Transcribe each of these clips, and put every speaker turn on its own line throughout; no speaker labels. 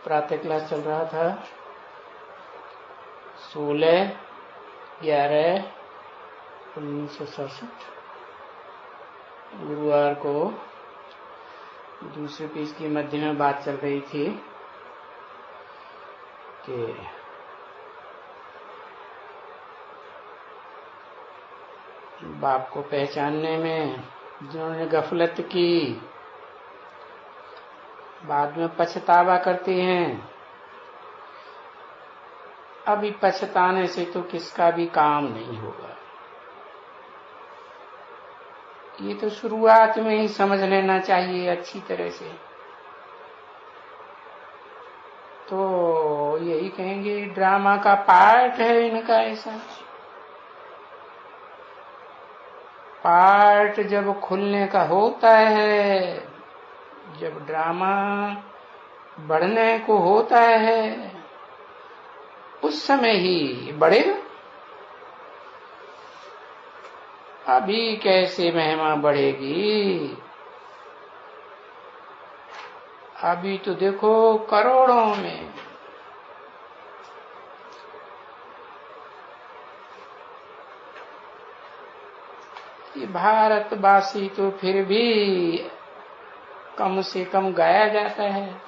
प्रातः क्लास चल रहा था 16/11/1967 गुरुवार को दूसरे पेज के मध्य में बात चल रही थी कि बाप को पहचानने में जिन्होंने गफलत की बाद में पछतावा करते हैं। अभी पछताने से तो किसका भी काम नहीं होगा। ये तो शुरुआत में ही समझ लेना चाहिए अच्छी तरह से। तो यही कहेंगे ड्रामा का पार्ट है इनका। ऐसा पार्ट जब खुलने का होता है, जब ड्रामा बढ़ने को होता है, उस समय ही बढ़ेगा। अभी कैसे महिमा बढ़ेगी? अभी तो देखो करोड़ों में। ये भारतवासी तो फिर भी कम से कम गाया जाता है।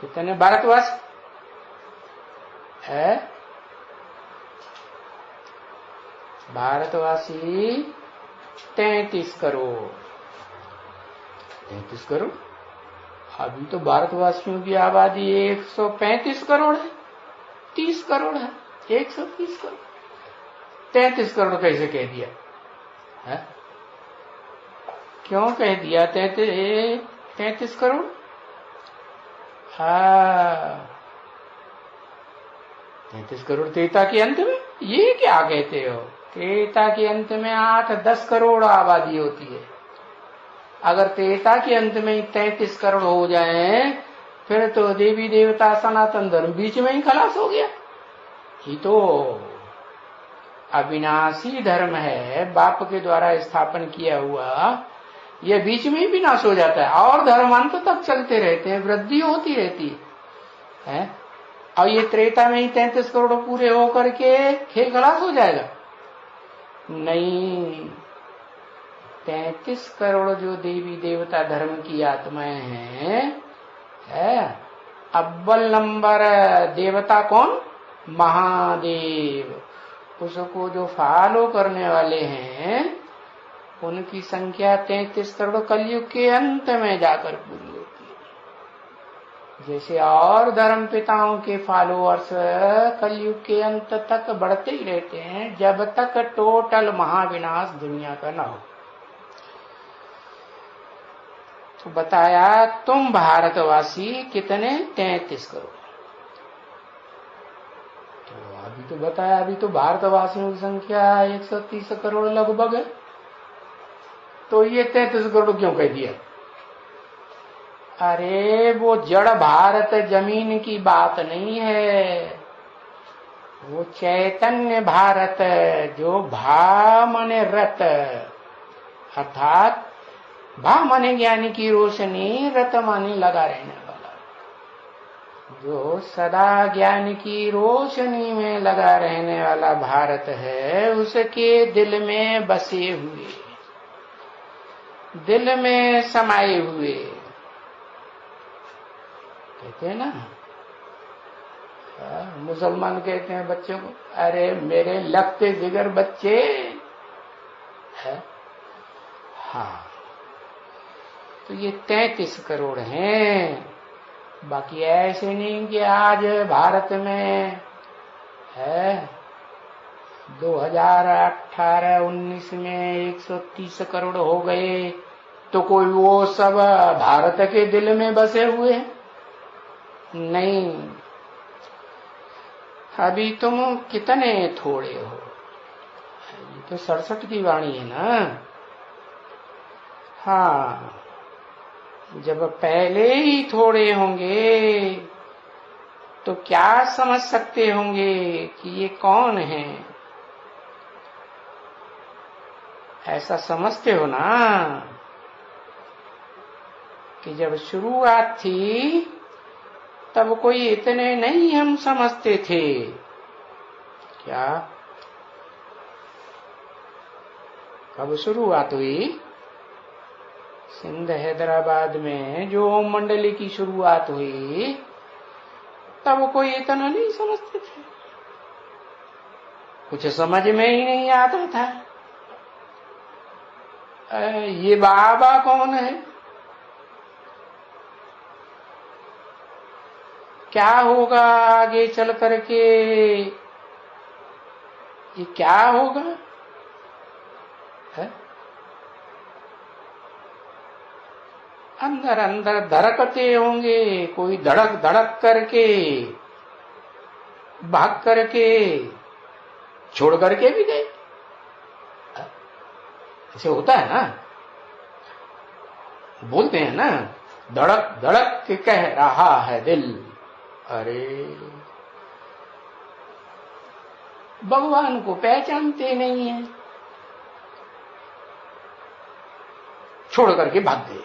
कितने भारतवासी है? भारतवासी 33 करोड़। 33 करोड़। अभी तो भारतवासियों की आबादी 135 करोड़ है, 30 करोड़ है, 130 करोड़। 33 करोड़ कैसे कह दिया है? क्यों कह दिया 33 करोड़? हाँ, 33 करोड़ त्रेता के अंत में। ये क्या कहते हो? त्रेता के अंत में 8-10 करोड़ आबादी होती है। अगर त्रेता के अंत में 33 करोड़ हो जाए फिर तो देवी देवता सनातन धर्म बीच में ही खलास हो गया। ये तो अविनाशी धर्म है, बाप के द्वारा स्थापन किया हुआ। यह बीच में ही विनाश हो जाता है और धर्म अंत तक चलते रहते हैं, वृद्धि होती रहती है। और ये त्रेता में ही 33 करोड़ पूरे होकर के खेल खलास हो जाएगा? नहीं, 33 करोड़ जो देवी देवता धर्म की आत्माएं हैं, अव्वल नंबर देवता कौन? महादेव। उसको जो फॉलो करने वाले हैं उनकी संख्या 33 करोड़ कलयुग के अंत में जाकर पूरी होती है। जैसे और धर्म पिताओं के फॉलोअर्स कलयुग के अंत तक बढ़ते ही रहते हैं जब तक टोटल महाविनाश दुनिया का न हो। तो बताया तुम भारतवासी कितने? 33 करोड़। तो अभी तो बताया, अभी तो भारतवासियों की संख्या 130 करोड़ लगभग है। तो ये 33 करोड़ क्यों कह दिया? अरे वो जड़ भारत जमीन की बात नहीं है, वो चैतन्य भारत जो भा माने रत, अर्थात भा माने ज्ञानी की रोशनी, रत माने लगा रहने वाला, जो सदा ज्ञान की रोशनी में लगा रहने वाला भारत है, उसके दिल में बसे हुए, दिल में समाये हुए। कहते हैं ना, मुसलमान कहते हैं बच्चों को, अरे मेरे लगते जिगर बच्चे है। हाँ, तो ये 33 करोड़ हैं। बाकी ऐसे नहीं कि आज भारत में है 2018-19 में 130 करोड़ हो गए तो कोई वो सब भारत के दिल में बसे हुए हैं? नहीं, अभी तुम कितने थोड़े हो। ये तो 67 की वाणी है ना। हाँ, जब पहले ही थोड़े होंगे तो क्या समझ सकते होंगे कि ये कौन है? ऐसा समझते हो ना। कि जब शुरुआत थी तब कोई इतने नहीं हम समझते थे। क्या? कब शुरुआत हुई? सिंध हैदराबाद में जो ओम मंडली की शुरुआत हुई तब कोई इतना नहीं समझते थे, कुछ समझ में ही नहीं आता था। ये बाबा कौन है, क्या होगा आगे चल करके, ये क्या होगा है? अंदर अंदर धड़कते होंगे, कोई धड़क धड़क करके भाग करके छोड़ करके भी गए। ऐसे होता है ना, बोलते हैं ना, धड़क धड़क के कह रहा है दिल। अरे भगवान को पहचानते नहीं है, छोड़ करके भाग गए,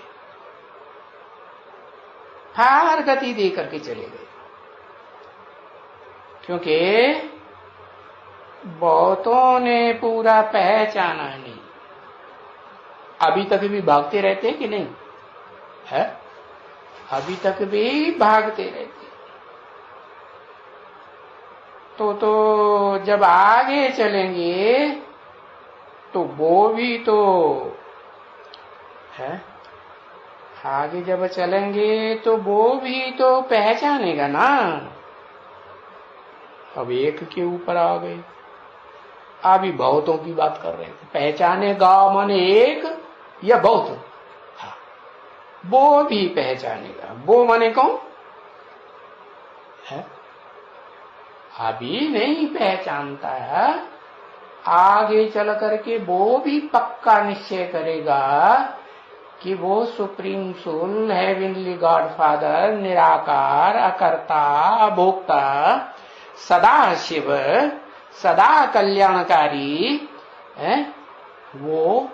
हार गति दे करके चले गए। क्योंकि बहुतों ने पूरा पहचाना नहीं। अभी तक भी भागते रहते कि नहीं है? अभी तक भी भागते रहते। तो जब आगे चलेंगे तो वो भी तो है, आगे जब चलेंगे तो वो भी तो पहचानेगा ना। अब एक के ऊपर आ गए, अभी बहुतों की बात कर रहे थे। पहचानेगा माने एक या बहुत? हाँ, वो भी पहचानेगा। वो माने कौन है? अभी नहीं पहचानता है, आगे चल करके वो भी पक्का निश्चय करेगा कि वो supreme soul, heavenly God father, निराकार, अकर्ता, अभोक्ता, सदा शिव, सदा कल्याणकारी है, वो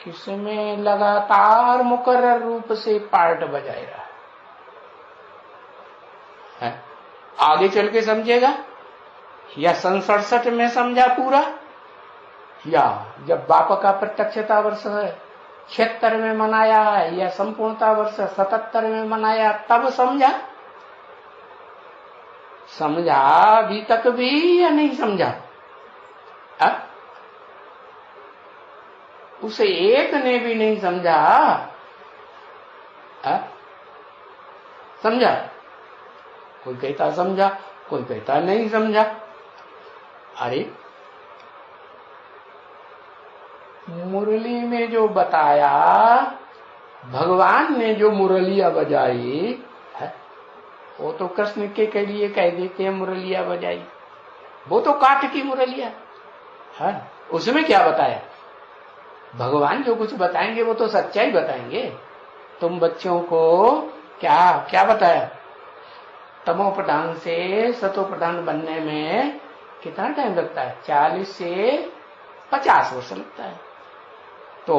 किसमें लगातार मुकर्रर रूप से पार्ट बजाए रहा है। आगे चल के समझेगा या 67 में समझा पूरा, या जब बापा का प्रत्यक्षता वर्ष 76 में मनाया है, या संपूर्णता वर्ष 77 में मनाया, तब समझा? समझा अभी तक भी या नहीं समझा? है? उसे एक ने भी नहीं समझा। है? समझा? कोई कहता समझा, कोई कहता नहीं समझा। अरे मुरली में जो बताया, भगवान ने जो मुरलिया बजाई है, वो तो कृष्ण के लिए कह देते हैं मुरलिया बजाई, वो तो काठ की मुरलिया है। उसमें क्या बताया? भगवान जो कुछ बताएंगे वो तो सच्चाई बताएंगे। तुम बच्चों को क्या क्या बताया? तमो प्रधान से सतो प्रधान बनने में कितना टाइम लगता है? 40 से 50 वर्ष लगता है। तो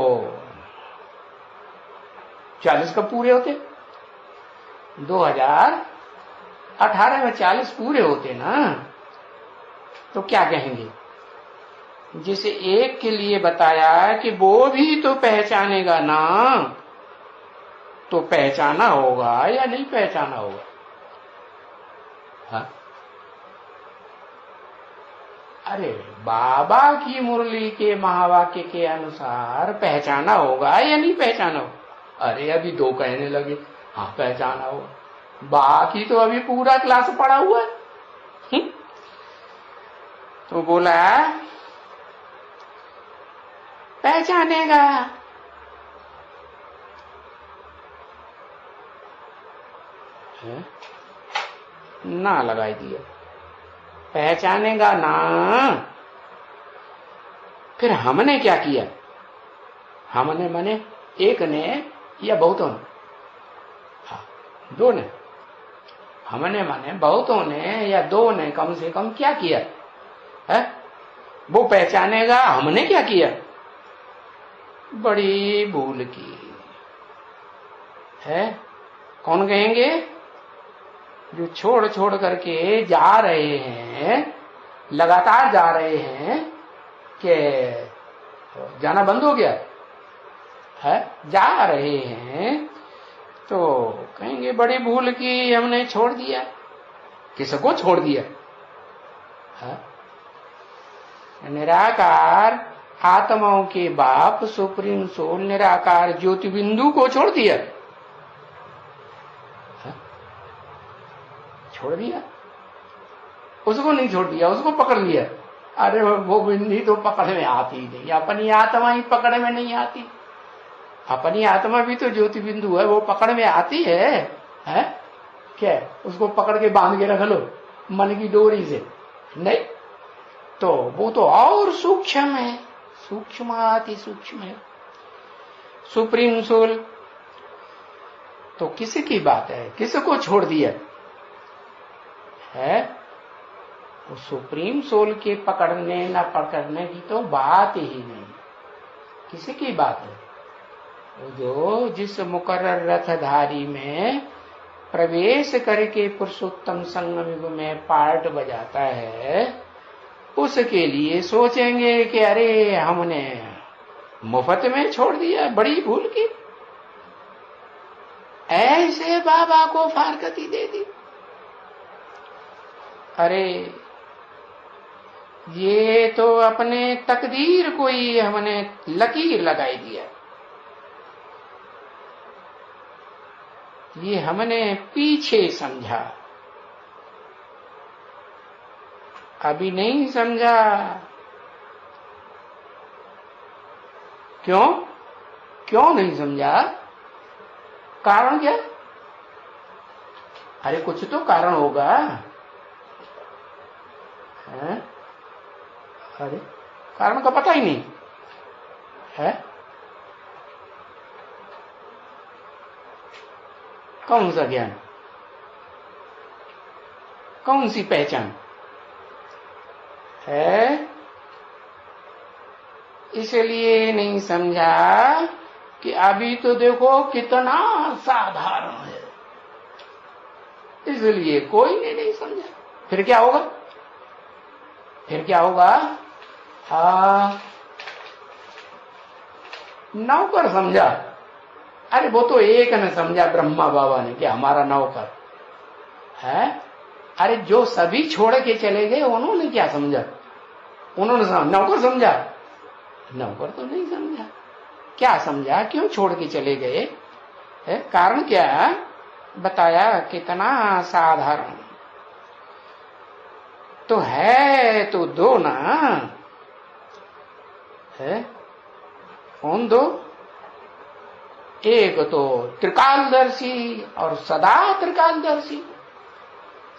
40 कब पूरे होते? 2018 में 40 पूरे होते ना। तो क्या कहेंगे? जिसे एक के लिए बताया कि वो भी तो पहचानेगा ना, तो पहचाना होगा या नहीं पहचाना होगा? हाँ? अरे बाबा की मुरली के महावाक्य के अनुसार पहचाना होगा या नहीं पहचाना होगा? अरे अभी 2 कहने लगे हाँ पहचाना होगा, बाकी तो अभी पूरा क्लास पढ़ा हुआ है। तो बोला पहचानेगा। ना लगाई दिया, पहचानेगा ना। फिर हमने क्या किया? हमने माने एक ने या बहुतों ने? हाँ, 2 ने। हमने माने बहुतों ने या 2 ने कम से कम क्या किया है? वो पहचानेगा। हमने क्या किया? बड़ी भूल की। है? कौन कहेंगे? जो छोड़ छोड़ करके जा रहे हैं, लगातार जा रहे हैं, कि जाना बंद हो गया है, जा रहे हैं, तो कहेंगे बड़ी भूल की, हमने छोड़ दिया। किसको छोड़ दिया? है? निराकार आत्माओं के बाप सुप्रीम सोल निराकार ज्योति बिंदु को छोड़ दिया। है? छोड़ दिया? उसको नहीं छोड़ दिया, उसको पकड़ लिया। अरे वो बिंदी तो पकड़ में आती नहीं, अपनी आत्मा ही पकड़ में नहीं आती। अपनी आत्मा भी तो ज्योति बिंदु है, वो पकड़ में आती है? क्या उसको पकड़ के बांध के रख लो मन की डोरी से? नहीं, तो वो तो और सूक्ष्म है, सूक्ष्म अति सूक्ष्म है, सुप्रीम सोल। तो किसकी बात है? किसको छोड़ दिया है? वो सुप्रीम सोल के पकड़ने न पकड़ने की तो बात ही नहीं। किसकी बात है? वो जो जिस मुकर्रर रथधारी में प्रवेश करके पुरुषोत्तम संगम युग में पार्ट बजाता है, उसके लिए सोचेंगे कि अरे हमने मुफ्त में छोड़ दिया, बड़ी भूल की, ऐसे बाबा को फारकती दे दी। अरे ये तो अपने तकदीर को ही हमने लकीर लगाई दिया, ये हमने पीछे समझा, अभी नहीं समझा। क्यों? क्यों नहीं समझा? कारण क्या? अरे कुछ तो कारण होगा है? अरे कारण का पता ही नहीं है। कौन सा ज्ञान, कौन सी पहचान है? इसलिए नहीं समझा कि अभी तो देखो कितना साधारण है, इसलिए कोई ने नहीं समझा। फिर क्या होगा? फिर क्या होगा? नौकर समझा। अरे वो तो एक ने समझा, ब्रह्मा बाबा ने, कि हमारा नौकर है। अरे जो सभी छोड़ के चले गए उन्होंने क्या समझा? उन्होंने नौकर समझा? नौकर तो नहीं समझा। क्या समझा? क्यों छोड़ के चले गए है? कारण क्या बताया? कितना साधारण तो है, तो दो ना है। कौन दो? एक तो त्रिकालदर्शी और सदा त्रिकालदर्शी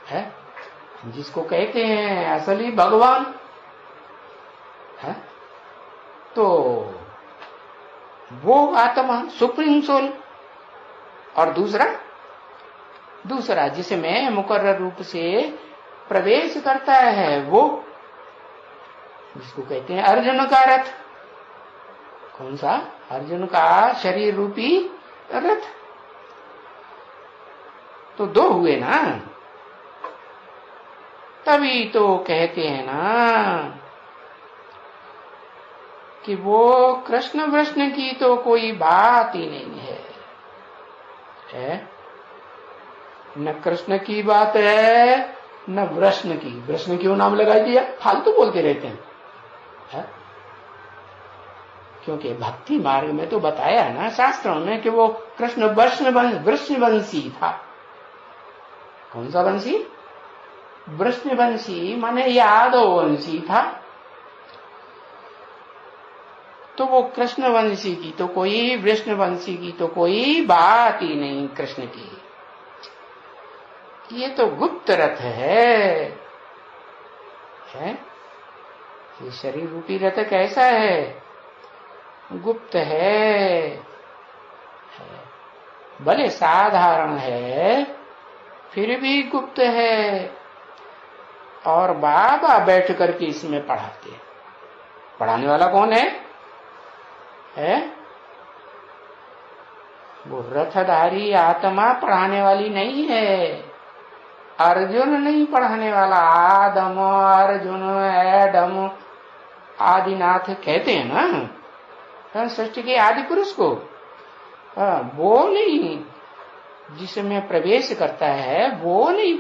है, जिसको कहते हैं असली भगवान है। तो वो आत्मा सुप्रीम सोल, और दूसरा जिसमें मुकर्रर रूप से प्रवेश करता है, वो जिसको कहते हैं अर्जुन का रथ। कौन सा? अर्जुन का शरीर रूपी रथ। तो दो हुए ना, तभी तो कहते हैं ना कि वो कृष्ण वृष्ण की तो कोई बात ही नहीं है? न कृष्ण की बात है न वृष्ण की। वृष्ण क्यों नाम लगाई दिया? फालतू बोलते रहते हैं। क्योंकि भक्ति मार्ग में तो बताया है ना शास्त्रों में कि वो कृष्ण वृष्णवंशी था। कौन सा वंशी? वृष्णवंशी माने यादव वंशी था। तो वो कृष्णवंशी की तो कोई, वृष्णवंशी की तो कोई बात ही नहीं कृष्ण की। ये तो गुप्त रथ है? ये शरीर रूपी रथ कैसा है? गुप्त है। भले साधारण है फिर भी गुप्त है। और बाबा बैठ करके इसमें पढ़ाते हैं। पढ़ाने वाला कौन है? वो रथधारी आत्मा पढ़ाने वाली नहीं है, अर्जुन नहीं पढ़ाने वाला। आदम अर्जुन एडम आदिनाथ कहते हैं ना सृष्टि के आदि पुरुष को, वो नहीं जिसमें प्रवेश करता है, वो नहीं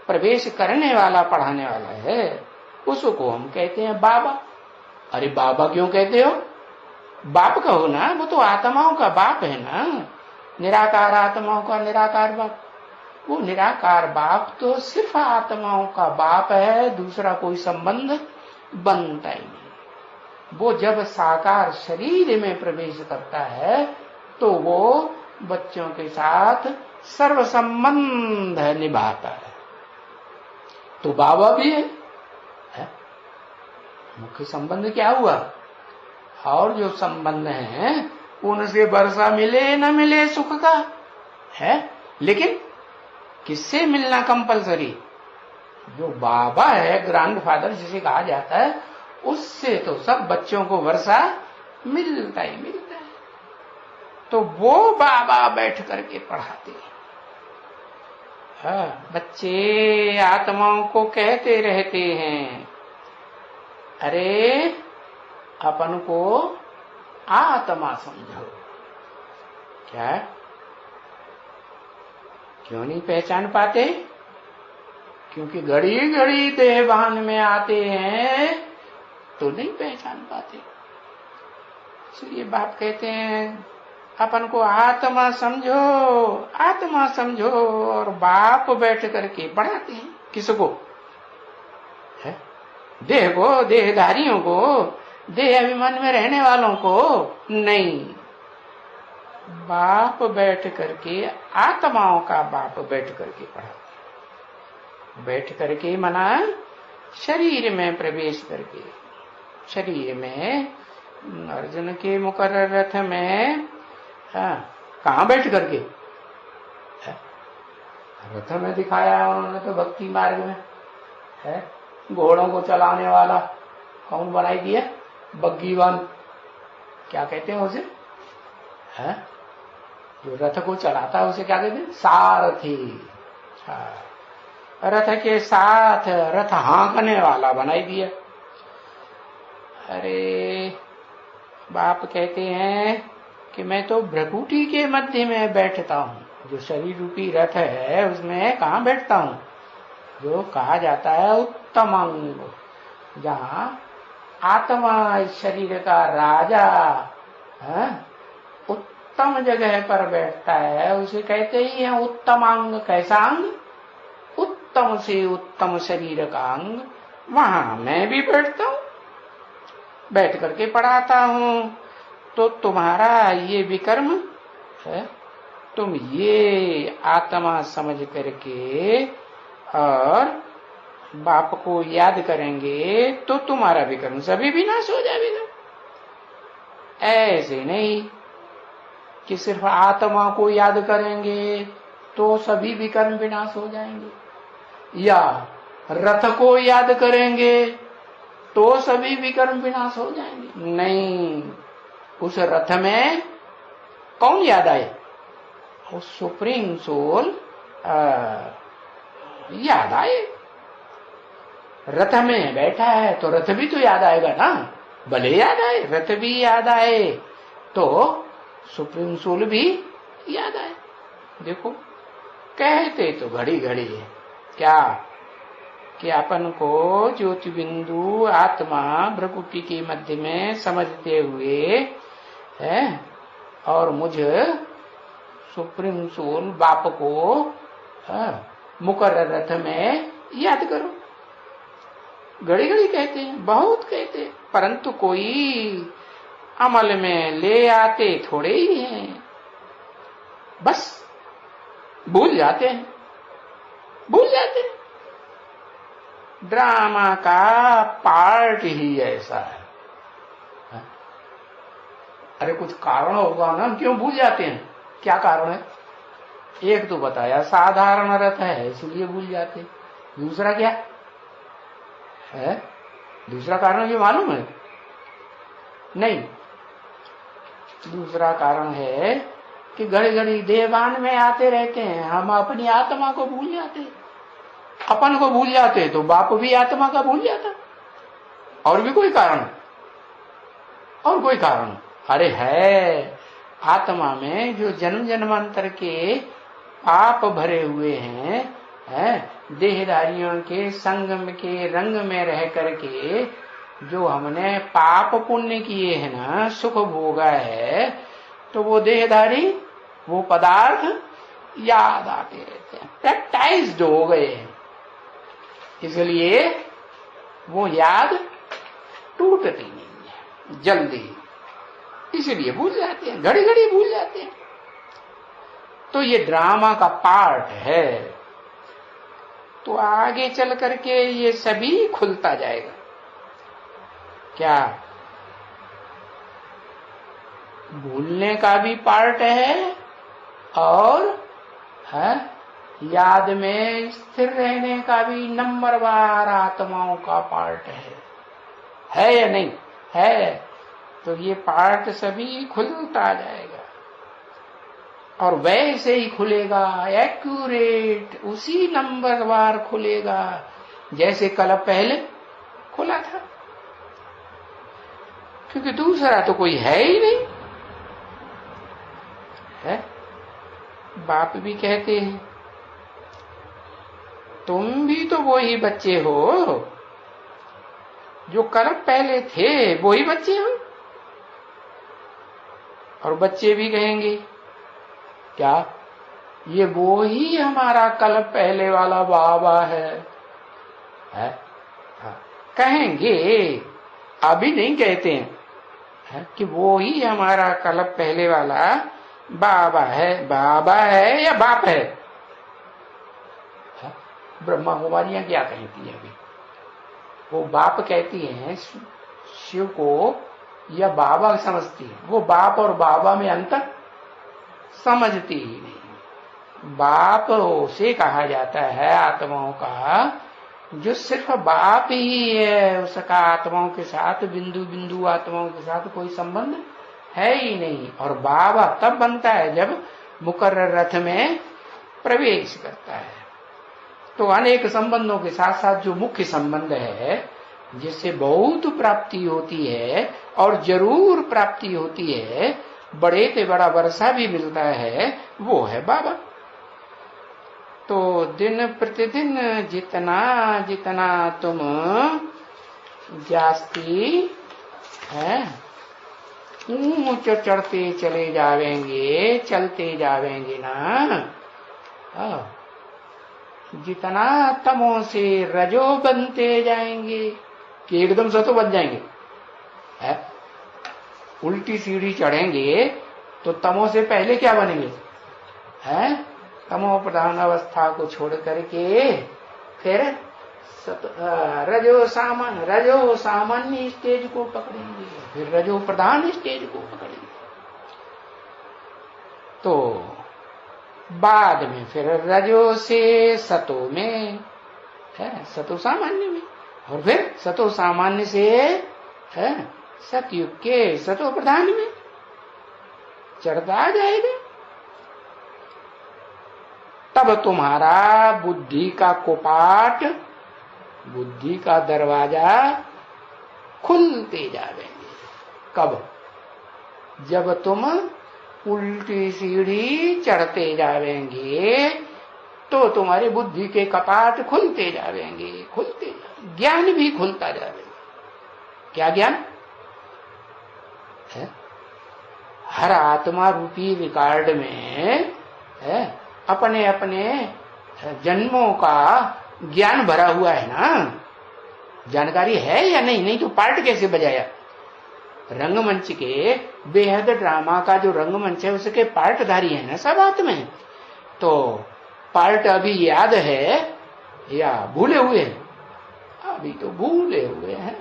प्रवेश करने वाला पढ़ाने वाला है, उसको हम कहते हैं बाबा। अरे बाबा क्यों कहते हो? बाप कहो ना, वो तो आत्माओं का बाप है ना, निराकार आत्माओं का निराकार बाप। वो निराकार बाप तो सिर्फ आत्माओं का बाप है, दूसरा कोई संबंध बनता ही नहीं। वो जब साकार शरीर में प्रवेश करता है तो वो बच्चों के साथ सर्व संबंध निभाता है, तो बाबा भी है? मुख्य संबंध क्या हुआ? और जो संबंध है उनसे वर्षा मिले न मिले सुख का है, लेकिन किससे मिलना कंपलसरी? जो बाबा है, ग्रैंडफादर जिसे कहा जाता है, उससे तो सब बच्चों को वर्षा मिलता ही मिलता है। तो वो बाबा बैठ करके पढ़ाते हैं। बच्चे आत्माओं को कहते रहते हैं, अरे अपन को आत्मा समझो। क्या? क्यों नहीं पहचान पाते? क्योंकि घड़ी घड़ी देहभान में आते हैं तो नहीं पहचान पाते। इसलिए बाप कहते हैं अपन को आत्मा समझो, आत्मा समझो, और बाप बैठ करके पढ़ाते हैं। किसको? है देह को, देहधारियों को, देह अभिमान में रहने वालों को नहीं। बाप बैठ करके, आत्माओं का बाप बैठ करके पढ़ाते। बैठ करके मना शरीर में प्रवेश करके, शरीर में अर्जुन के मुकर्रर रथ में कहाँ बैठ करके? रथ में दिखाया उन्होंने तो भक्ति मार्ग में है। घोड़ों को चलाने वाला कौन बनाई दिया? बग्गीवान। क्या कहते हैं उसे? है जो रथ को चलाता है उसे क्या कहते हैं? सारथी। रथ के साथ रथ हाँकने वाला बनाई दिया। अरे बाप कहते हैं कि मैं तो भ्रकुटी के मध्य में बैठता हूँ। जो शरीर रूपी रथ है उसमें कहाँ बैठता हूँ? जो कहा जाता है उत्तम अंग, जहाँ आत्मा इस शरीर का राजा है, उत्तम जगह पर बैठता है, उसे कहते ही है उत्तम अंग। कैसा अंग? उत्तम से उत्तम शरीर का अंग। वहां मैं भी बैठता हूँ, बैठ करके पढ़ाता हूँ। तो तुम्हारा ये विकर्म है, तुम ये आत्मा समझ करके और बाप को याद करेंगे तो तुम्हारा विकर्म सभी विनाश हो जाएगा। ऐसे नहीं कि सिर्फ आत्मा को याद करेंगे तो सभी विकर्म विनाश हो जाएंगे, या रथ को याद करेंगे तो सभी विकर्म विनाश हो जाएंगे। नहीं, उस रथ में कौन याद आए? वो सुप्रीम सोल याद आए। रथ में बैठा है तो रथ भी तो याद आएगा ना, भले याद आए, रथ भी याद आए तो सुप्रीम सोल भी याद आए। देखो कहते तो घड़ी घड़ी है क्या कि अपन को ज्योति बिंदु आत्मा भ्रकुटी के मध्य में समझते हुए है, और मुझे सुप्रीम सोल बाप को मुकर्रर रथ में याद करो। घड़ी घड़ी कहते हैं, बहुत कहते हैं, परंतु कोई अमल में ले आते थोड़े ही हैं। बस भूल जाते हैं, भूल जाते हैं। ड्रामा का पार्ट ही ऐसा है। अरे कुछ कारण होगा ना, क्यों भूल जाते हैं? क्या कारण है? एक तो बताया, साधारण रथ है इसलिए भूल जाते। दूसरा क्या है? दूसरा कारण ये मालूम है? नहीं, दूसरा कारण है कि घड़ी घड़ी देहभान में आते रहते हैं, हम अपनी आत्मा को भूल जाते हैं। अपन को भूल जाते तो बाप भी आत्मा का भूल जाता। और भी कोई कारण? और कोई कारण? अरे है, आत्मा में जो जन्म जन्मांतर के पाप भरे हुए हैं, देहधारियों के संगम के रंग में रह करके जो हमने पाप पुण्य किए हैं ना, सुख भोगा है, तो वो देहधारी, वो पदार्थ याद आते रहते हैं, प्रैक्टाइज्ड हो गए हैं। इसलिए वो याद टूटती नहीं है जल्दी, इसलिए भूल जाते हैं, घड़ी घड़ी भूल जाते हैं। तो ये ड्रामा का पार्ट है। तो आगे चल करके ये सभी खुलता जाएगा। क्या भूलने का भी पार्ट है और है याद में स्थिर रहने का भी नंबरवार आत्माओं का पार्ट है या नहीं है? तो ये पार्ट सभी खुलता जाएगा और वैसे ही खुलेगा, एक्यूरेट उसी नंबरवार खुलेगा जैसे कल पहले खुला था, क्योंकि दूसरा तो कोई है ही नहीं है। बाप भी कहते हैं तुम भी तो वही बच्चे हो जो कल पहले थे, वही बच्चे हो। और बच्चे भी कहेंगे क्या ये वो ही हमारा कल पहले वाला बाबा है? कहेंगे, अभी नहीं कहते हैं कि वो ही हमारा कल पहले वाला बाबा है। बाबा है या बाप है? ब्रह्मा कुमारियां क्या कहती है? अभी वो बाप कहती हैं शिव को, या बाबा समझती है। वो बाप और बाबा में अंतर समझती ही नहीं। बाप उसे कहा जाता है आत्माओं का जो सिर्फ बाप ही है, उसका आत्माओं के साथ बिंदु बिंदु आत्माओं के साथ कोई संबंध है ही नहीं। और बाबा तब बनता है जब मुकर्रर रथ में प्रवेश करता है। तो अनेक संबंधों के साथ साथ जो मुख्य संबंध है जिससे बहुत प्राप्ति होती है और जरूर प्राप्ति होती है, बड़े से बड़ा वर्षा भी मिलता है, वो है बाबा। तो दिन प्रतिदिन जितना जितना तुम जास्ती है ऊंच चढ़ते चले जावेंगे, चलते जावेंगे ना, जितना तमों से रजो बनते जाएंगे कि एकदम सतो बन जाएंगे। उल्टी सीढ़ी चढ़ेंगे तो तमों से पहले क्या बनेंगे? तमो प्रधान अवस्था को छोड़ करके फिर रजो सामान्य स्टेज को पकड़ेंगे, फिर रजो प्रधान स्टेज को पकड़ेंगे। तो बाद में फिर रजो से सतो में सतो सामान्य में, और फिर सतो सामान्य से सतयुग के सतो प्रधान में चढ़ता जाएगा। तब तुम्हारा बुद्धि का कपाट, बुद्धि का दरवाजा खुलते जाएंगे। कब? जब तुम उल्टी सीढ़ी चढ़ते जाएंगे तो तुम्हारी बुद्धि के कपाट खुलते जाएंगे, ज्ञान भी खुलता जाएगा। क्या ज्ञान है? हर आत्मा रूपी रिकॉर्ड में अपने अपने जन्मों का ज्ञान भरा हुआ है ना। जानकारी है या नहीं? नहीं तो पार्ट कैसे बजाया? रंगमंच के बेहद ड्रामा का जो रंगमंच है उसके पार्टधारी है ना सब आत्मा है। तो पार्ट अभी याद है या भूले हुए हैं? अभी तो भूले हुए हैं,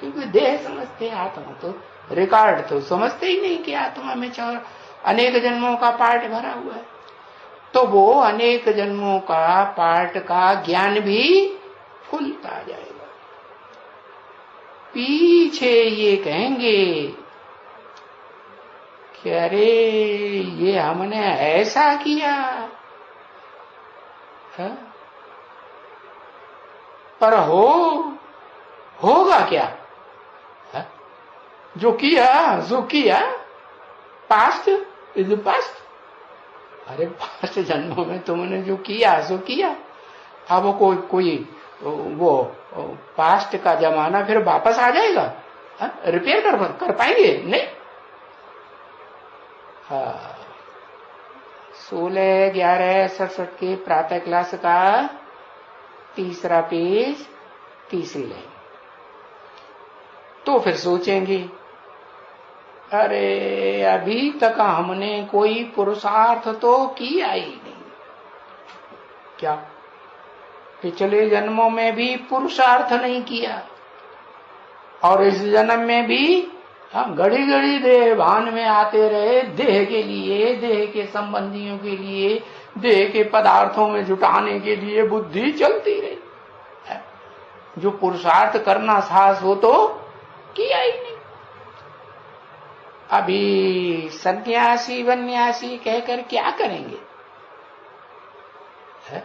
क्योंकि देह समझते हैं, आत्मा तो रिकॉर्ड तो समझते ही नहीं कि आत्मा में अनेक जन्मों का पार्ट भरा हुआ है। तो वो अनेक जन्मों का पार्ट का ज्ञान भी खुलता जाएगा। पीछे ये कहेंगे कि अरे ये हमने ऐसा किया है? पर होगा क्या है? जो किया पास्ट इज पास्ट। अरे पास्ट जन्मों में तुमने जो किया सो किया। अब कोई वो पास्ट का जमाना फिर वापस आ जाएगा? रिपेयर कर पाएंगे? नहीं। 16/11/67 के प्रातः क्लास का 3रा पेज 3री लाइन। तो फिर सोचेंगे अरे अभी तक हमने कोई पुरुषार्थ तो किया ही नहीं। क्या पिछले जन्मों में भी पुरुषार्थ नहीं किया और इस जन्म में भी घड़ी घड़ी देह भान में आते रहे, देह के लिए, देह के संबंधियों के लिए, देह के पदार्थों में जुटाने के लिए बुद्धि चलती रही। जो पुरुषार्थ करना साहस हो तो किया ही नहीं। अभी सन्यासी वन्यासी कहकर क्या करेंगे? है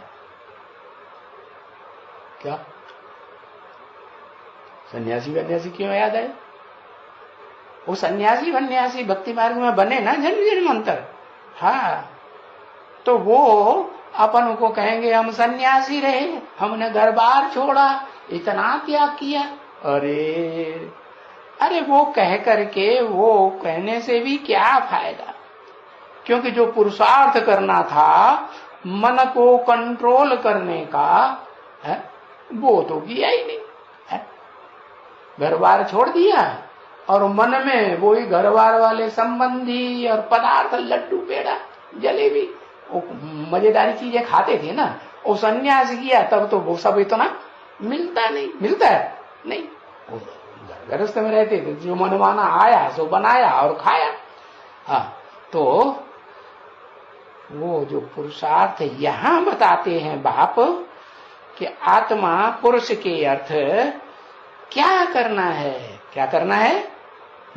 क्या सन्यासी वन्यासी क्यों याद आए? वो सन्यासी वन्यासी भक्ति मार्ग में बने ना जन्म जन्मांतर। हाँ, तो वो अपन को कहेंगे हम सन्यासी रहे, हमने घर बार छोड़ा, इतना त्याग किया। अरे वो कह करके वो कहने से भी क्या फायदा? क्योंकि जो पुरुषार्थ करना था मन को कंट्रोल करने का है, वो तो किया ही नहीं है। घर बार छोड़ दिया और मन में वही घर बार वाले संबंधी और पदार्थ, लड्डू पेड़ा जलेबी, वो मजेदारी चीजें खाते थे ना। वो सन्यास किया तब तो वो सब इतना मिलता है नहीं। गृहस्थ में रहते थे, जो मनमाना आया सो बनाया और खाया। हाँ, तो वो जो पुरुषार्थ यहाँ बताते हैं बाप कि आत्मा पुरुष के अर्थ क्या करना है?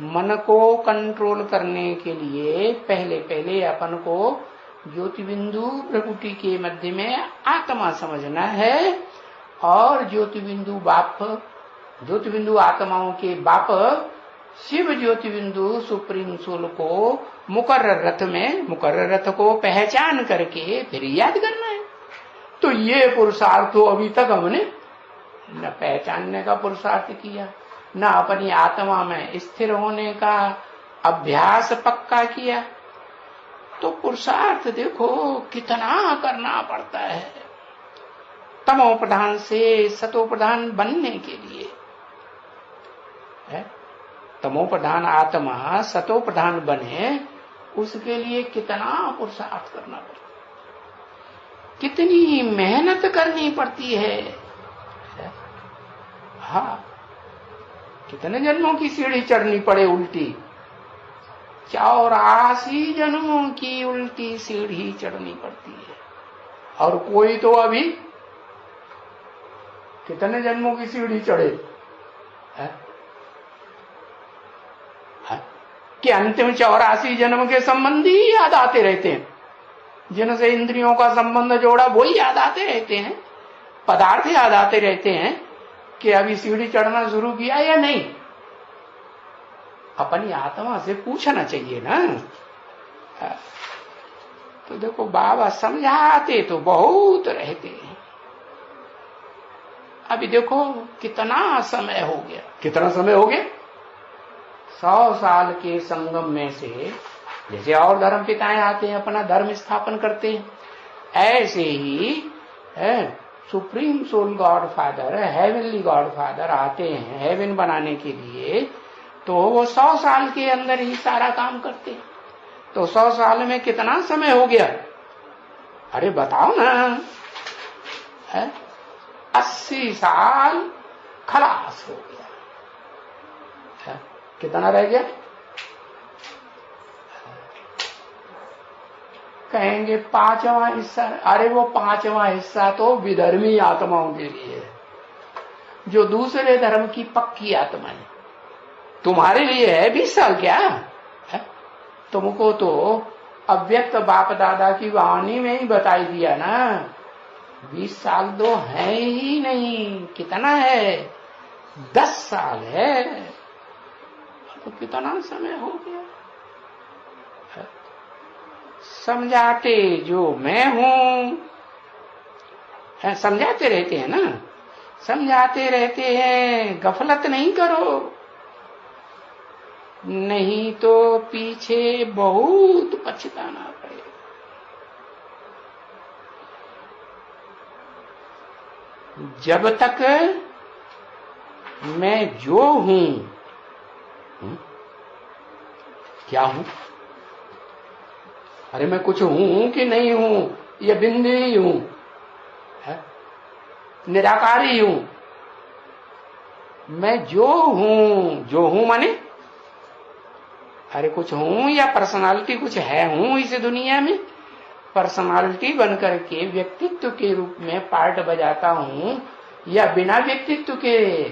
मन को कंट्रोल करने के लिए पहले अपन को ज्योति बिंदु प्रकृति के मध्य में आत्मा समझना है और ज्योति बिंदु आत्माओं के बाप शिव ज्योति बिंदु सुप्रीम सोल को मुकर्रर रथ को पहचान करके फिर याद करना है। तो ये पुरुषार्थ अभी तक हमने न पहचानने का पुरुषार्थ किया, न अपनी आत्मा में स्थिर होने का अभ्यास पक्का किया। तो पुरुषार्थ देखो कितना करना पड़ता है तमो प्रधान से सतो प्रधान बनने के लिए। तमो प्रधान आत्मा सतो प्रधान बने, उसके लिए कितना पुरुषार्थ करना पड़ता है, कितनी मेहनत करनी पड़ती है। हाँ, कितने जन्मों की सीढ़ी चढ़नी पड़े उल्टी, 84 जन्मों की उल्टी सीढ़ी चढ़नी पड़ती है। और कोई तो अभी कितने जन्मों की सीढ़ी चढ़े है? कि अंतिम 84 जन्म के संबंधी ही याद आते रहते हैं, जिनसे इंद्रियों का संबंध जोड़ा वही याद आते रहते हैं, पदार्थ याद आते रहते हैं कि अभी सीढ़ी चढ़ना शुरू किया या नहीं। अपनी आत्मा से पूछना चाहिए ना। तो देखो बाबा समझाते तो बहुत रहते हैं। अभी देखो कितना समय हो गया 100 साल के संगम में से जैसे और धर्म पिताएं आते हैं अपना धर्म स्थापन करते हैं, ऐसे ही supreme soul God father, heavenly God father आते हैं हेवन बनाने के लिए। तो वो 100 साल के अंदर ही सारा काम करते हैं। तो 100 साल में कितना समय हो गया? अरे बताओ ना, 80 साल खलास हो गया। कितना रह गया? कहेंगे 5वां हिस्सा। अरे वो 5वां हिस्सा तो विधर्मी आत्माओं के लिए है, जो दूसरे धर्म की पक्की आत्मा है। तुम्हारे लिए है 20 साल क्या है? तुमको तो अव्यक्त बाप दादा की वाणी में ही बताई दिया ना। 20 साल तो है ही नहीं, कितना है? 10 साल है, तो कितना समय हो गया। समझाते जो मैं हूं, समझाते रहते हैं ना, समझाते रहते हैं, गफलत नहीं करो, नहीं तो पीछे बहुत पछताना पड़ेगा। जब तक मैं जो हूं, क्या हूं? अरे मैं कुछ हूं कि नहीं हूं, ये बिंदु ही हूं, निराकारी हूं। मैं जो हूं माने, अरे कुछ हूं या पर्सनालिटी कुछ है, हूं इस दुनिया में पर्सनालिटी बनकर के व्यक्तित्व के रूप में पार्ट बजाता हूं, या बिना व्यक्तित्व के,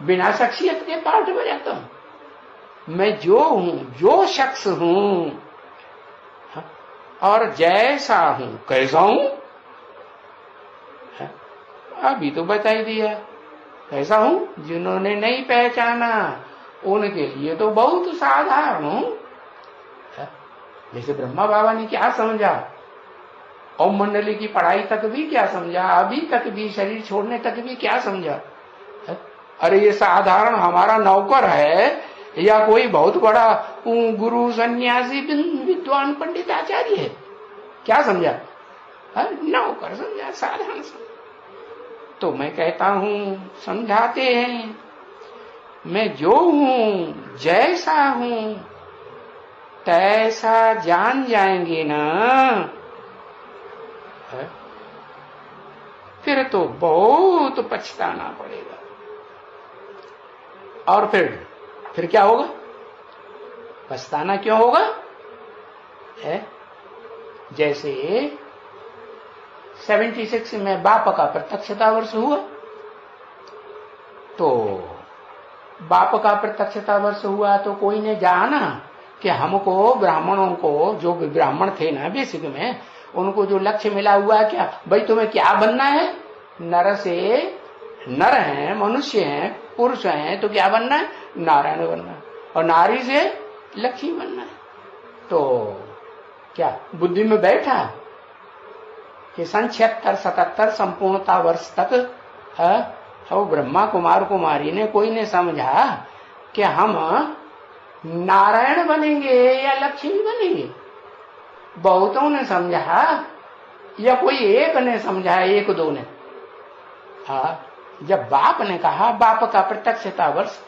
बिना शख्सियत के पार्ट बजाता हूं। मैं जो हूं, जो शख्स हूं, और जैसा हूं, कैसा हूं, अभी तो बता ही दिया। कैसा हूं, जिन्होंने नहीं पहचाना उनके लिए तो बहुत साधारण हूं। जैसे ब्रह्मा बाबा ने क्या समझा, ओम मंडली की पढ़ाई तक भी क्या समझा, अभी तक भी शरीर छोड़ने तक भी क्या समझा। अरे ये साधारण हमारा नौकर है या कोई बहुत बड़ा गुरु सन्यासी विद्वान पंडित आचार्य है, क्या समझा? नौकर समझा, साधारण समझा। तो मैं कहता हूं, समझाते हैं, मैं जो हूं, जैसा हूं, तैसा जान जाएंगे ना, फिर तो बहुत पछताना पड़ेगा। और फिर क्या होगा? पछताना क्यों होगा? जैसे 76 में बाप का प्रत्यक्षता वर्ष हुआ, तो बाप का प्रत्यक्षता वर्ष हुआ तो कोई ने जाना कि हमको ब्राह्मणों को, जो ब्राह्मण थे ना बेसिक में, उनको जो लक्ष्य मिला हुआ है, क्या भाई तुम्हें क्या बनना है? नर से नर हैं, मनुष्य हैं, पुरुष हैं, तो क्या बनना है? नारायण बनना है। और नारी से लक्ष्मी बनना है। तो क्या बुद्धि में बैठा कि सन 76-77 संपूर्णता वर्ष तक वो ब्रह्मा कुमार कुमारी ने, कोई ने समझा कि हम नारायण बनेंगे या लक्ष्मी बनेंगे? बहुतों ने समझा या कोई एक ने समझा, एक दो ने? जब बाप ने कहा बाप का प्रत्यक्षता वर्ष,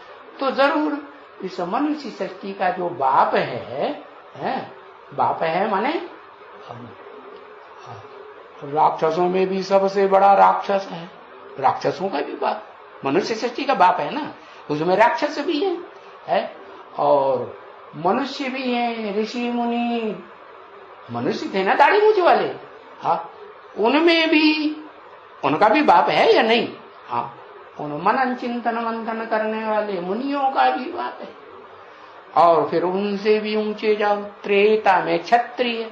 तो जरूर इस मनुष्य सृष्टि का जो बाप है, बाप है माने राक्षसों में भी सबसे बड़ा राक्षस है, राक्षसों का भी बाप मनुष्य सृष्टि का बाप है ना, उसमें राक्षस भी है और मनुष्य भी है। ऋषि मुनि मनुष्य थे ना, दाढ़ी मूंछ वाले, उनमें भी उनका भी बाप है या नहीं? उन मनन चिंतन मंथन करने वाले मुनियों का भी बाप है। और फिर उनसे भी ऊंचे जाओ, त्रेता में क्षत्रिय,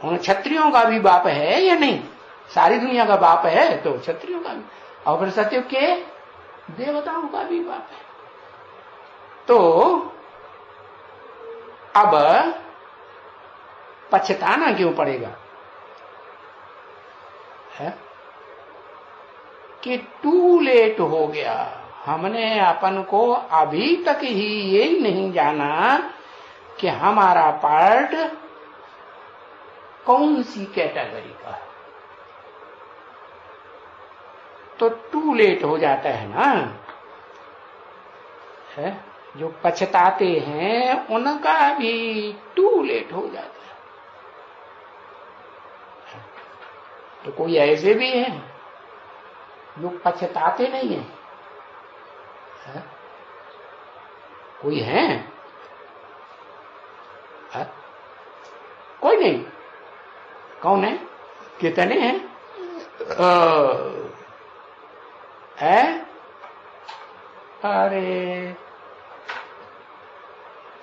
उन क्षत्रियों का भी बाप है या नहीं? सारी दुनिया का बाप है तो क्षत्रियों का भी, और फिर सत्युग के देवताओं का भी बाप है। तो अब पछताना क्यों पड़ेगा? है कि टू लेट हो गया, हमने अपन को अभी तक ही ये नहीं जाना कि हमारा पार्ट कौन सी कैटेगरी का है। तो टू लेट हो जाता है ना, है? जो पछताते हैं उनका भी टू लेट हो जाता है। तो कोई ऐसे भी हैं जो पछताते नहीं है, कोई है? कोई नहीं। कौन है? कितने हैं? है? अरे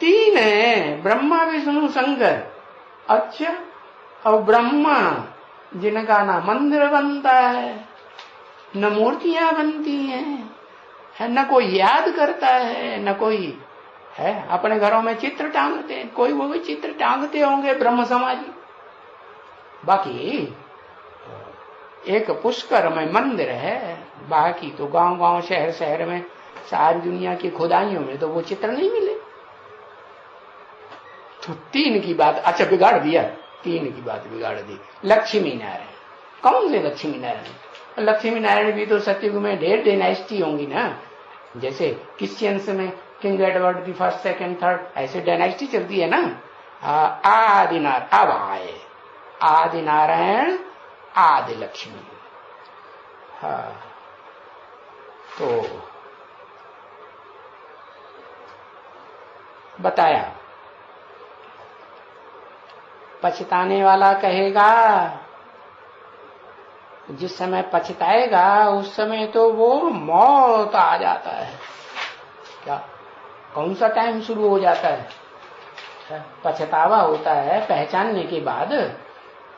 तीन है, ब्रह्मा विष्णु शंकर। अच्छा, और ब्रह्मा जिनका ना मंदिर बनता है, न मूर्तियां बनती हैं, है न कोई याद करता है, न कोई है अपने घरों में चित्र टांगते हैं, कोई वो भी चित्र टांगते होंगे ब्रह्म समाजी। बाकी एक पुष्कर में मंदिर है, बाकी तो गांव गांव शहर शहर में सारी दुनिया की खुदाइयों में तो वो चित्र नहीं मिले। तो तीन की बात अच्छा बिगाड़ दिया, तीन की बात बिगाड़ दी। लक्ष्मी नारायण, कौन से लक्ष्मी नारायण? लक्ष्मी नारायण भी तो सतयुग में ढेर डायनेस्टी होंगी ना, जैसे क्रिश्चियंस में king Edward the first second third, ऐसे डायनेस्टी चलती है ना। आदि नारायण अब आए, आदि नारायण आदि लक्ष्मी। हाँ, तो बताया। पछताने वाला कहेगा, जिस समय पछताएगा उस समय तो वो मौत आ जाता है। क्या कौन सा टाइम शुरू हो जाता है? पछतावा होता है पहचानने के बाद,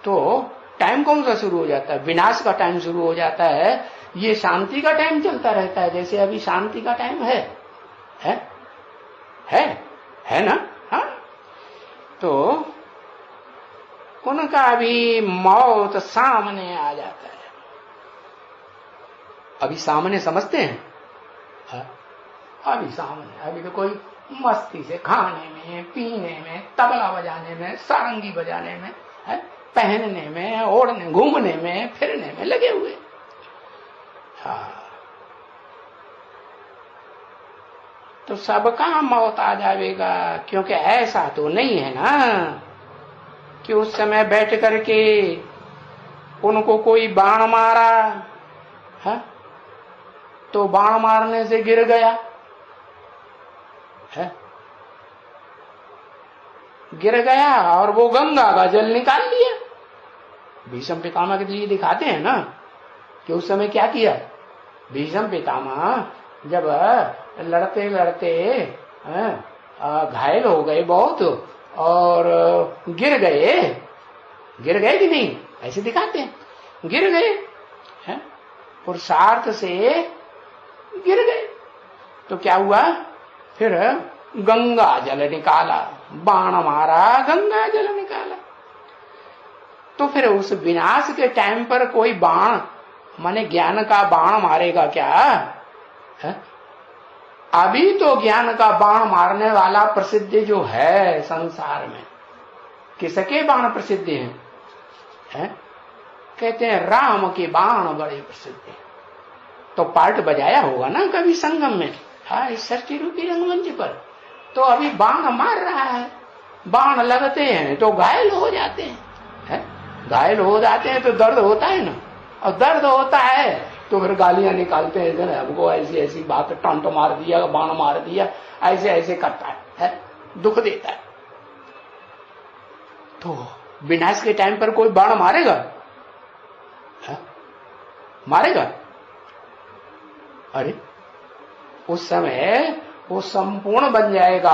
तो टाइम कौन सा शुरू हो जाता है? विनाश का टाइम शुरू हो जाता है। ये शांति का टाइम चलता रहता है, जैसे अभी शांति का टाइम है ना। हाँ, तो उनका भी मौत सामने आ जाता है। अभी सामने समझते हैं? हाँ? अभी सामने, अभी तो कोई मस्ती से खाने में, पीने में, तबला बजाने में, सारंगी बजाने में, है? पहनने में, ओढ़ने, घूमने में, फिरने में लगे हुए। हाँ, तो सबका मौत आ जाएगा, क्योंकि ऐसा तो नहीं है ना कि उस समय बैठ करके उनको कोई बाण मारा है तो बाण मारने से गिर गया है, गिर गया और वो गंगा का जल निकाल लिया। भीष्म पितामह के लिए दिखाते हैं ना कि उस समय क्या किया। भीष्म पितामह जब लड़ते लड़ते घायल हो गए बहुत और गिर गए कि नहीं, ऐसे दिखाते हैं, गिर गए हैं, पुरुषार्थ से गिर गए। तो क्या हुआ, फिर गंगा जल निकाला, बाण मारा, गंगा जल निकाला। तो फिर उस विनाश के टाइम पर कोई बाण माने ज्ञान का बाण मारेगा क्या है? अभी तो ज्ञान का बाण मारने वाला प्रसिद्ध जो है संसार में, किसके बाण प्रसिद्ध हैं? कहते हैं राम के बाण बड़े प्रसिद्ध हैं। तो पार्ट बजाया होगा ना कभी संगम में, हाँ, इस सृष्टि रूपी रंगमंच पर। तो अभी बाण मार रहा है, बाण लगते हैं तो घायल हो जाते हैं, घायल हो जाते हैं तो दर्द होता है ना, और दर्द होता है तो फिर गालियां निकालते हैं, हमको ऐसी ऐसी बात, टंट मार दिया, बाण मार दिया, ऐसे ऐसे करता है, दुख देता है। तो विनाश के टाइम पर कोई बाण मारेगा है? मारेगा? अरे उस समय वो संपूर्ण बन जाएगा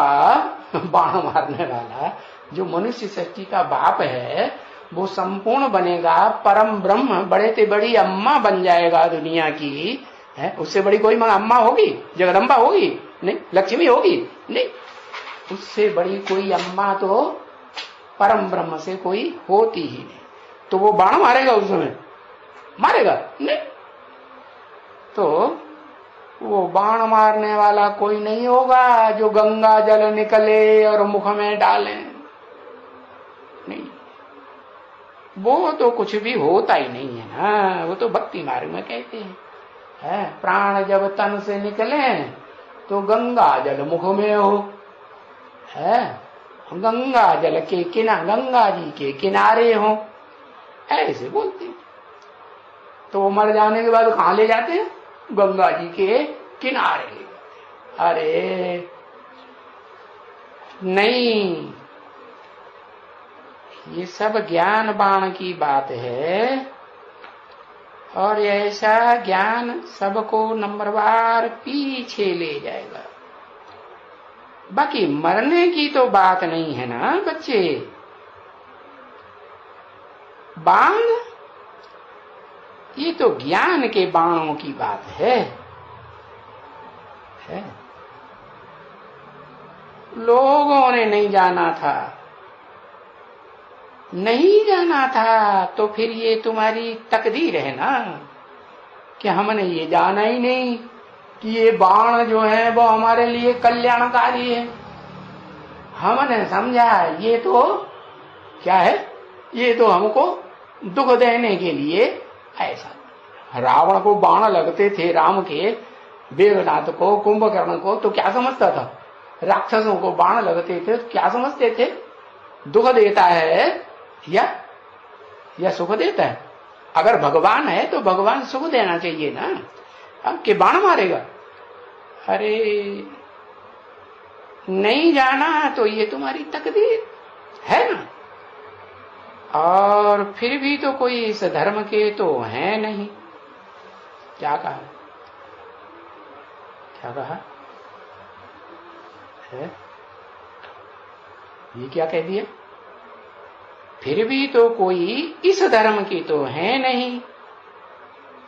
बाण मारने वाला, जो मनुष्य सृष्टि का बाप है वो संपूर्ण बनेगा, परम ब्रह्म, बड़े से बड़ी अम्मा बन जाएगा दुनिया की है। उससे बड़ी कोई अम्मा होगी? जगदम्बा होगी? नहीं। लक्ष्मी होगी? नहीं। उससे बड़ी कोई अम्मा तो परम ब्रह्म से कोई होती ही नहीं। तो वो बाण मारेगा उस समय? मारेगा? नहीं। तो वो बाण मारने वाला कोई नहीं होगा जो गंगा जल निकले और मुख में डाले, नहीं, वो तो कुछ भी होता ही नहीं है ना। वो तो भक्ति मार्ग में कहते हैं, प्राण जब तन से निकले तो गंगा जल मुख में हो, है, गंगा जल के किनारे, गंगा जी के किनारे हो, ऐसे बोलते हैं। तो वो मर जाने के बाद कहाँ ले जाते हैं? गंगा जी के किनारे ले जाते हैं। अरे नहीं, ये सब ज्ञान बाण की बात है, और ऐसा ज्ञान सबको नंबरवार पीछे ले जाएगा। बाकी मरने की तो बात नहीं है ना बच्चे। बाण ये तो ज्ञान के बाणों की बात है। लोगों ने नहीं जाना था, नहीं जाना था तो फिर ये तुम्हारी तकदीर है ना कि हमने ये जाना ही नहीं कि ये बाण जो है वो हमारे लिए कल्याणकारी है। हमने समझा ये तो क्या है, ये तो हमको दुख देने के लिए ऐसा। रावण को बाण लगते थे राम के, वेगनाथ को, कुंभकर्ण को, तो क्या समझता था? राक्षसों को बाण लगते थे तो क्या समझते थे? दुख देता है या सुख देता है? अगर भगवान है तो भगवान सुख देना चाहिए ना, अब के बाण मारेगा। अरे नहीं जाना तो ये तुम्हारी तकदीर है ना। और फिर भी तो कोई इस धर्म के तो है नहीं। क्या कहा, क्या कहा है? ये क्या कह दिया? फिर भी तो कोई इस धर्म की तो है नहीं।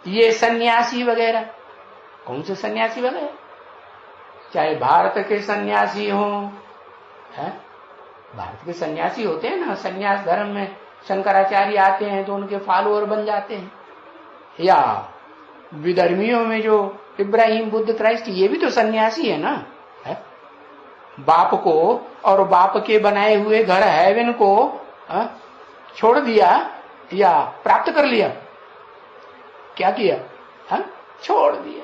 ये सन्यासी वगैरह, कौन से सन्यासी वगैरह? चाहे भारत के सन्यासी हो, है भारत के सन्यासी होते हैं ना, सन्यास धर्म में शंकराचार्य आते हैं तो उनके फॉलोअर बन जाते हैं, या विधर्मियों में जो इब्राहिम, बुद्ध, क्राइस्ट, ये भी तो सन्यासी है ना। है बाप को और बाप के बनाए हुए घर हेवन को छोड़ दिया या प्राप्त कर लिया? क्या किया? छोड़ दिया।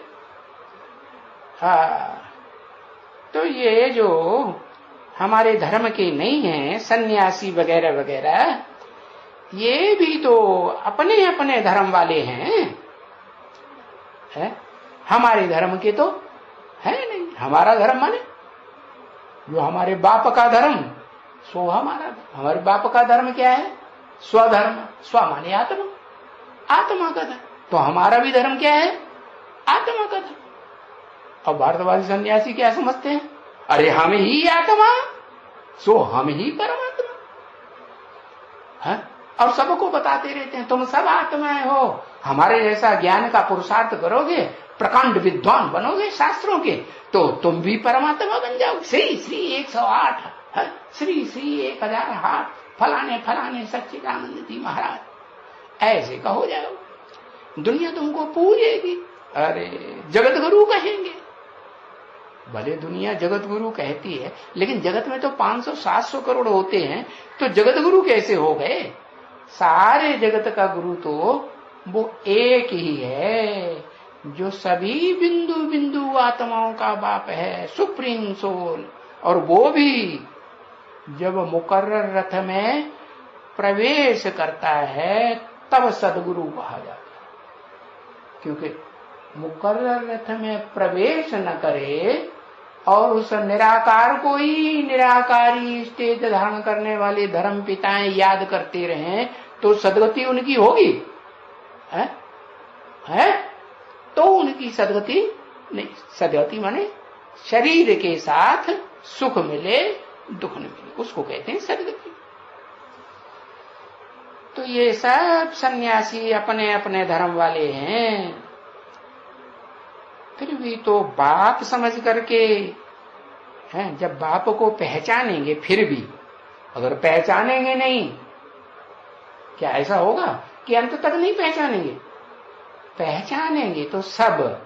तो ये जो हमारे धर्म के नहीं है सन्यासी वगैरह वगैरह, ये भी तो अपने अपने धर्म वाले हैं, है? हमारे धर्म के तो है नहीं। हमारा धर्म माने जो हमारे बाप का धर्म, सो हमारे बाप का धर्म क्या है? स्वधर्म। स्व माने आत्मा, आत्मा का धर्म। तो हमारा भी धर्म क्या है? आत्मा का धर्म। और भारतवासी सन्यासी क्या समझते हैं? अरे हम ही आत्मा, सो हम ही परमात्मा है। और सबको बताते रहते हैं तुम सब आत्माएं हो, हमारे जैसा ज्ञान का पुरुषार्थ करोगे, प्रकांड विद्वान बनोगे शास्त्रों के, तो तुम भी परमात्मा बन जाओगे। श्री श्री 108 है, श्री श्री 1008 फलाने फलाने सच्चिदानंद जी महाराज, ऐसे का हो जाओ। दुनिया तुमको पूजेगी, अरे जगत गुरु कहेंगे। भले दुनिया जगत गुरु कहती है, लेकिन जगत में तो 500-700 करोड़ होते हैं, तो जगत गुरु कैसे हो गए? सारे जगत का गुरु तो वो एक ही है, जो सभी बिंदु बिंदु आत्माओं का बाप है, सुप्रीम सोल। और वो भी जब मुकर्रर रथ में प्रवेश करता है तब सदगुरु कहा जाता है। क्योंकि मुकर्रर रथ में प्रवेश न करे और उस निराकार को ही निराकारी स्टेज धारण करने वाले धर्म पिताएं याद करते रहें, तो सदगति उनकी होगी? है? तो उनकी सदगति नहीं। सदगति माने शरीर के साथ सुख मिले दुख न मिले, उसको कहते हैं सदगति। तो ये सब सन्यासी अपने अपने धर्म वाले हैं। फिर भी तो बाप समझ करके हैं, जब बाप को पहचानेंगे, फिर भी अगर पहचानेंगे नहीं, क्या ऐसा होगा कि अंत तक नहीं पहचानेंगे? पहचानेंगे तो सब,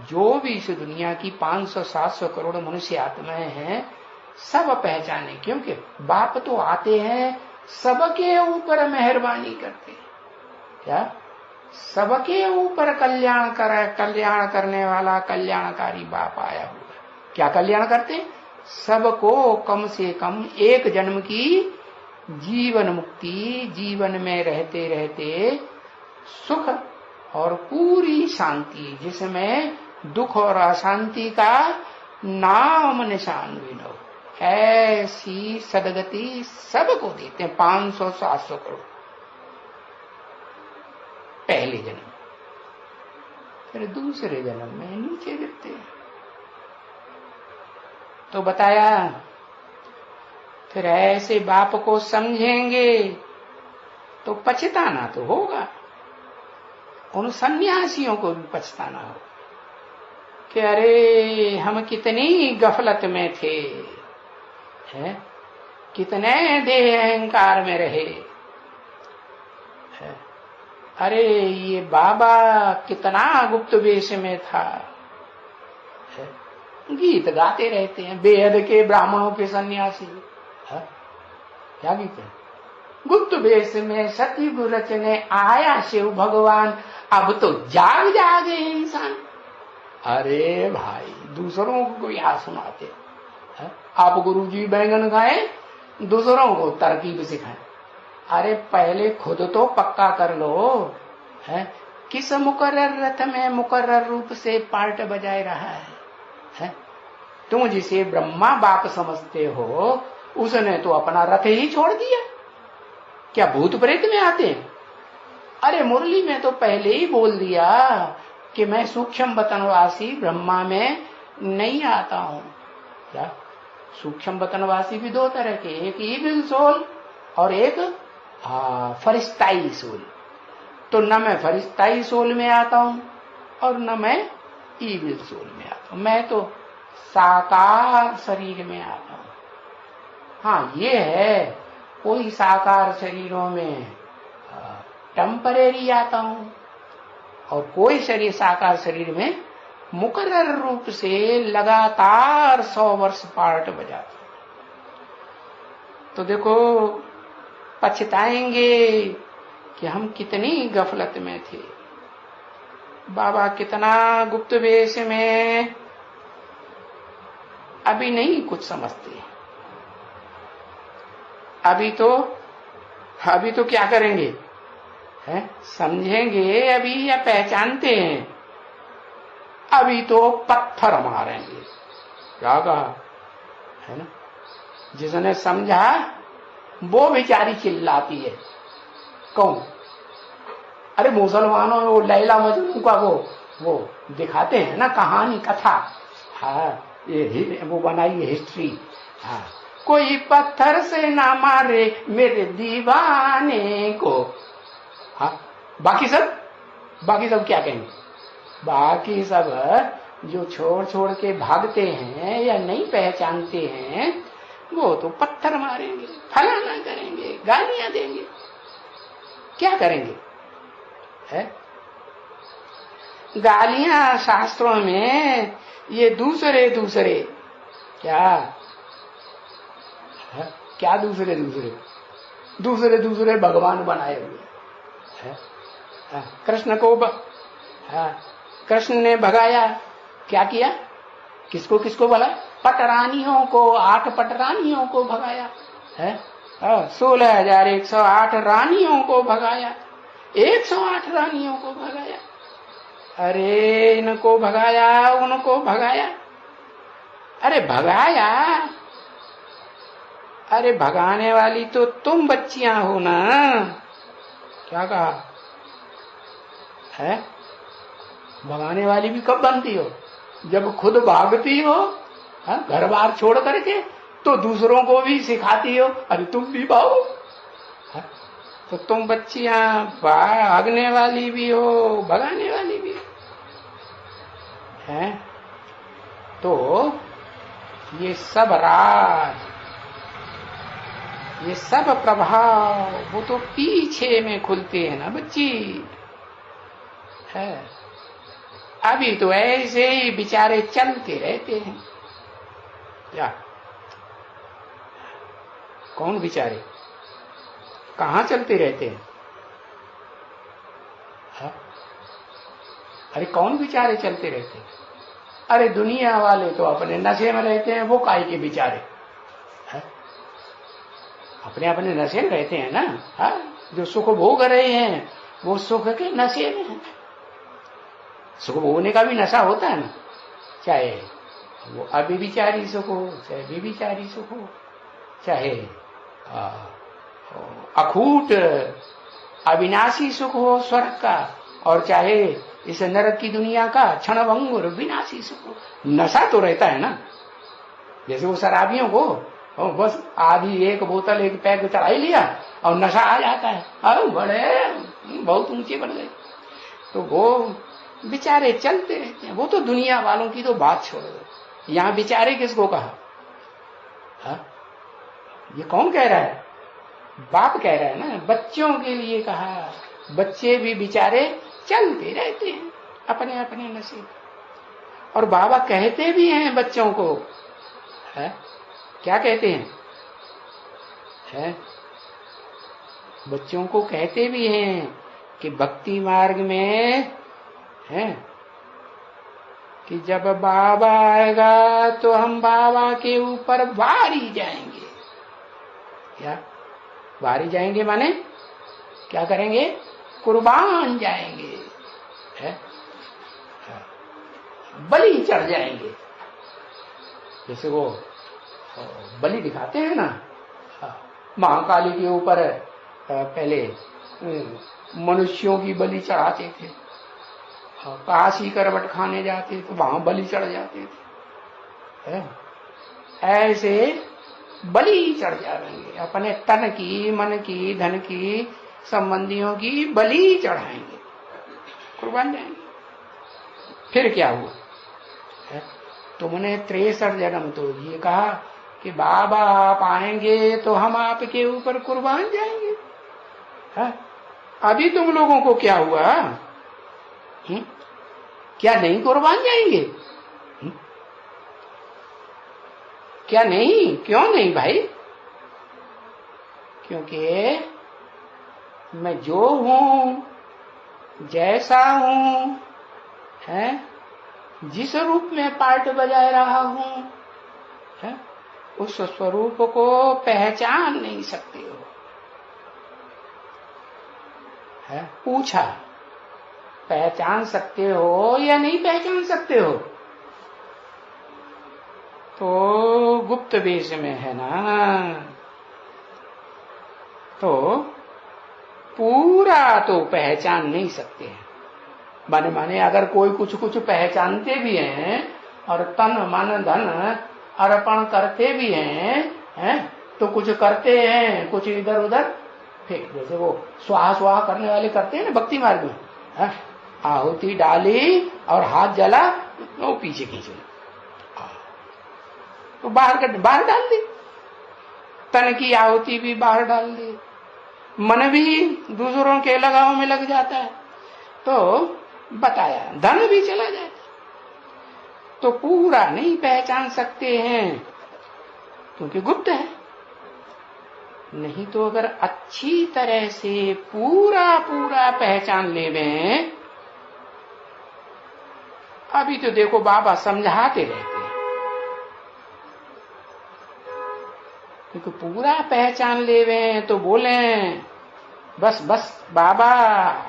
जो भी इस दुनिया की 500-700 करोड़ मनुष्य आत्माएं हैं, सब पहचाने। क्योंकि बाप तो आते हैं सबके ऊपर मेहरबानी करते हैं। क्या? सबके ऊपर कल्याण करने वाला कल्याणकारी बाप आया हुआ। क्या कल्याण करते हैं? सबको कम से कम एक जन्म की जीवन मुक्ति, जीवन में रहते रहते सुख और पूरी शांति, जिसमें दुख और अशांति का नाम निशान भी न हो, ऐसी सदगति सबको देते हैं। 500-700 करोड़ पहले जन्म, फिर दूसरे जन्म में नीचे गिरते हैं। तो बताया फिर ऐसे बाप को समझेंगे तो पछताना तो होगा, उन सन्यासियों को भी पछताना होगा कि अरे हम कितनी गफलत में थे, है? कितने देह अहंकार में रहे, है? अरे ये बाबा कितना गुप्त वेश में था, है? गीत गाते रहते हैं बेहद के ब्राह्मणों के सन्यासी, है? क्या गीत है? गुप्त वेश में सतयुग रचने आया शिव भगवान, अब तो जाग जागे इंसान। अरे भाई दूसरों को क्या सुनाते है? आप गुरुजी बैंगन खाए, दूसरों को तरकीब सिखाएं। अरे पहले खुद तो पक्का कर लो, है? किस मुकर्रर रथ में मुकर्रर रूप से पार्ट बजाए रहा है? तुम जिसे ब्रह्मा बाप समझते हो उसने तो अपना रथ ही छोड़ दिया, क्या भूत प्रेत में आते हैं? अरे मुरली में तो पहले ही बोल दिया कि मैं सूक्ष्म वतनवासी ब्रह्मा में नहीं आता हूं। क्या सूक्ष्म वतनवासी भी दो तरह के, एक ईविल सोल और एक फरिश्ताई सोल। तो न मैं फरिश्ताई सोल में आता हूं और न मैं ईविल सोल में आता हूं, मैं तो साकार शरीर में आता हूं। हाँ ये है, कोई साकार शरीरों में टेम्परेरी आता हूं और कोई शरीर साकार शरीर में मुकर्रर रूप से लगातार 100 वर्ष पार्ट बजाता। तो देखो पछताएंगे कि हम कितनी गफलत में थे, बाबा कितना गुप्त वेश में, अभी नहीं कुछ समझते। अभी तो क्या करेंगे, है? समझेंगे अभी या पहचानते हैं? अभी तो पत्थर मारेंगे। क्या कहा है ना? जिसने समझा वो बेचारी चिल्लाती है। कौन? अरे मुसलमानों में वो लैला मजनू का वो दिखाते हैं ना कहानी कथा, हाँ ये वो बनाई है हिस्ट्री। हाँ कोई पत्थर से ना मारे मेरे दीवाने को। हाँ बाकी सब क्या कहेंगे? बाकी सब जो छोड़ के भागते हैं या नहीं पहचानते हैं वो तो पत्थर मारेंगे, फलाना करेंगे, गालियां देंगे। क्या करेंगे? है गालियां शास्त्रों में ये दूसरे क्या है? क्या दूसरे भगवान बनाए हुए है? कृष्ण को कृष्ण ने भगाया, क्या किया? किसको भला? पटरानियों को, 8 पटरानियों को भगाया है। 16,108 रानियों को भगाया, 108 रानियों को भगाया। अरे इनको भगाया, उनको भगाया, अरे भगाया। अरे भगाने वाली तो तुम बच्चियां हो ना। क्या कहा है? भगाने वाली भी कब बनती हो? जब खुद भागती हो, घर बार छोड़ करके, तो दूसरों को भी सिखाती हो अरे तुम भी भागो। तो तुम बच्चियां भागने वाली भी हो, भगाने वाली भी है। तो ये सब राज, ये सब प्रभाव वो तो पीछे में खुलते हैं ना बच्ची, है। अभी तो ऐसे ही बेचारे चलते रहते हैं। क्या कौन बेचारे कहाँ चलते रहते हैं? है? अरे कौन बेचारे चलते रहते हैं? अरे दुनिया वाले तो अपने नशे में रहते हैं, वो काहे के बेचारे? अपने नशे में रहते हैं ना। हा? जो सुख भोग रहे हैं वो सुख के नशे में है। सुख भोगने का भी नशा होता है ना, चाहे वो अभिविचारी सुख हो, चाहे विविचारी सुख हो, चाहे अखूट अविनाशी सुख हो स्वर्ग का, और चाहे इस नरक की दुनिया का क्षणभंगुर विनाशी सुख हो। नशा तो रहता है ना, जैसे वो शराबियों को बस आधी एक बोतल एक पैक चढ़ा ही लिया और नशा आ जाता है, अरे बड़े बहुत ऊंचे बन गए। तो वो बेचारे चलते रहते हैं। वो तो दुनिया वालों की तो बात छोड़ दो, यहाँ बेचारे किसको कहा? हा? ये कौन कह रहा है? बाप कह रहा है ना, बच्चों के लिए कहा। बच्चे भी बेचारे चलते रहते हैं अपने अपने नसीब। और बाबा कहते भी हैं बच्चों को, है क्या कहते हैं? है बच्चों को कहते भी हैं कि भक्ति मार्ग में है कि जब बाबा आएगा तो हम बाबा के ऊपर वारी जाएंगे। क्या वारी जाएंगे माने क्या करेंगे? कुर्बान जाएंगे, है बलि चढ़ जाएंगे। जैसे वो बलि दिखाते हैं ना, महाकाली के ऊपर पहले मनुष्यों की बलि चढ़ाते थे, काशी करवट खाने जाते तो वहां बलि चढ़ जाते थे। ऐसे बलि चढ़ जाएंगे, अपने तन की, मन की, धन की, संबंधियों की बलि चढ़ाएंगे, कुर्बान जाएंगे। फिर क्या हुआ? तुमने 63 जन्म तो ये कहा कि बाबा आप आएंगे तो हम आपके ऊपर कुर्बान जाएंगे। है? अभी तुम लोगों को क्या हुआ? क्या नहीं कुर्बान जाएंगे? क्या नहीं? क्यों नहीं भाई? क्योंकि मैं जो हूं, जैसा हूं, है जिस रूप में पार्ट बजा रहा हूं, है उस स्वरूप को पहचान नहीं सकते हो। है पूछा पहचान सकते हो या नहीं पहचान सकते हो? तो गुप्त वेश में है ना, तो पूरा तो पहचान नहीं सकते हैं। माने अगर कोई कुछ कुछ पहचानते भी हैं और तन मन धन अर्पण करते भी हैं, तो कुछ करते हैं कुछ इधर उधर फेंक। जैसे वो स्वाहा स्वाहा करने वाले करते हैं ना भक्ति मार्ग में, आहुति डाली और हाथ जला, वो पीछे खींच ली, तो बाहर डाल दी। तन की आहुति भी बाहर डाल दी, मन भी दूसरों के लगाव में लग जाता है, तो बताया धन भी चला जाता। तो पूरा नहीं पहचान सकते हैं क्योंकि गुप्त है। नहीं तो अगर अच्छी तरह से पूरा पूरा पहचान लेवें, अभी तो देखो बाबा समझाते रहते हैं, क्योंकि पूरा पहचान लेवें तो बोलें बस बाबा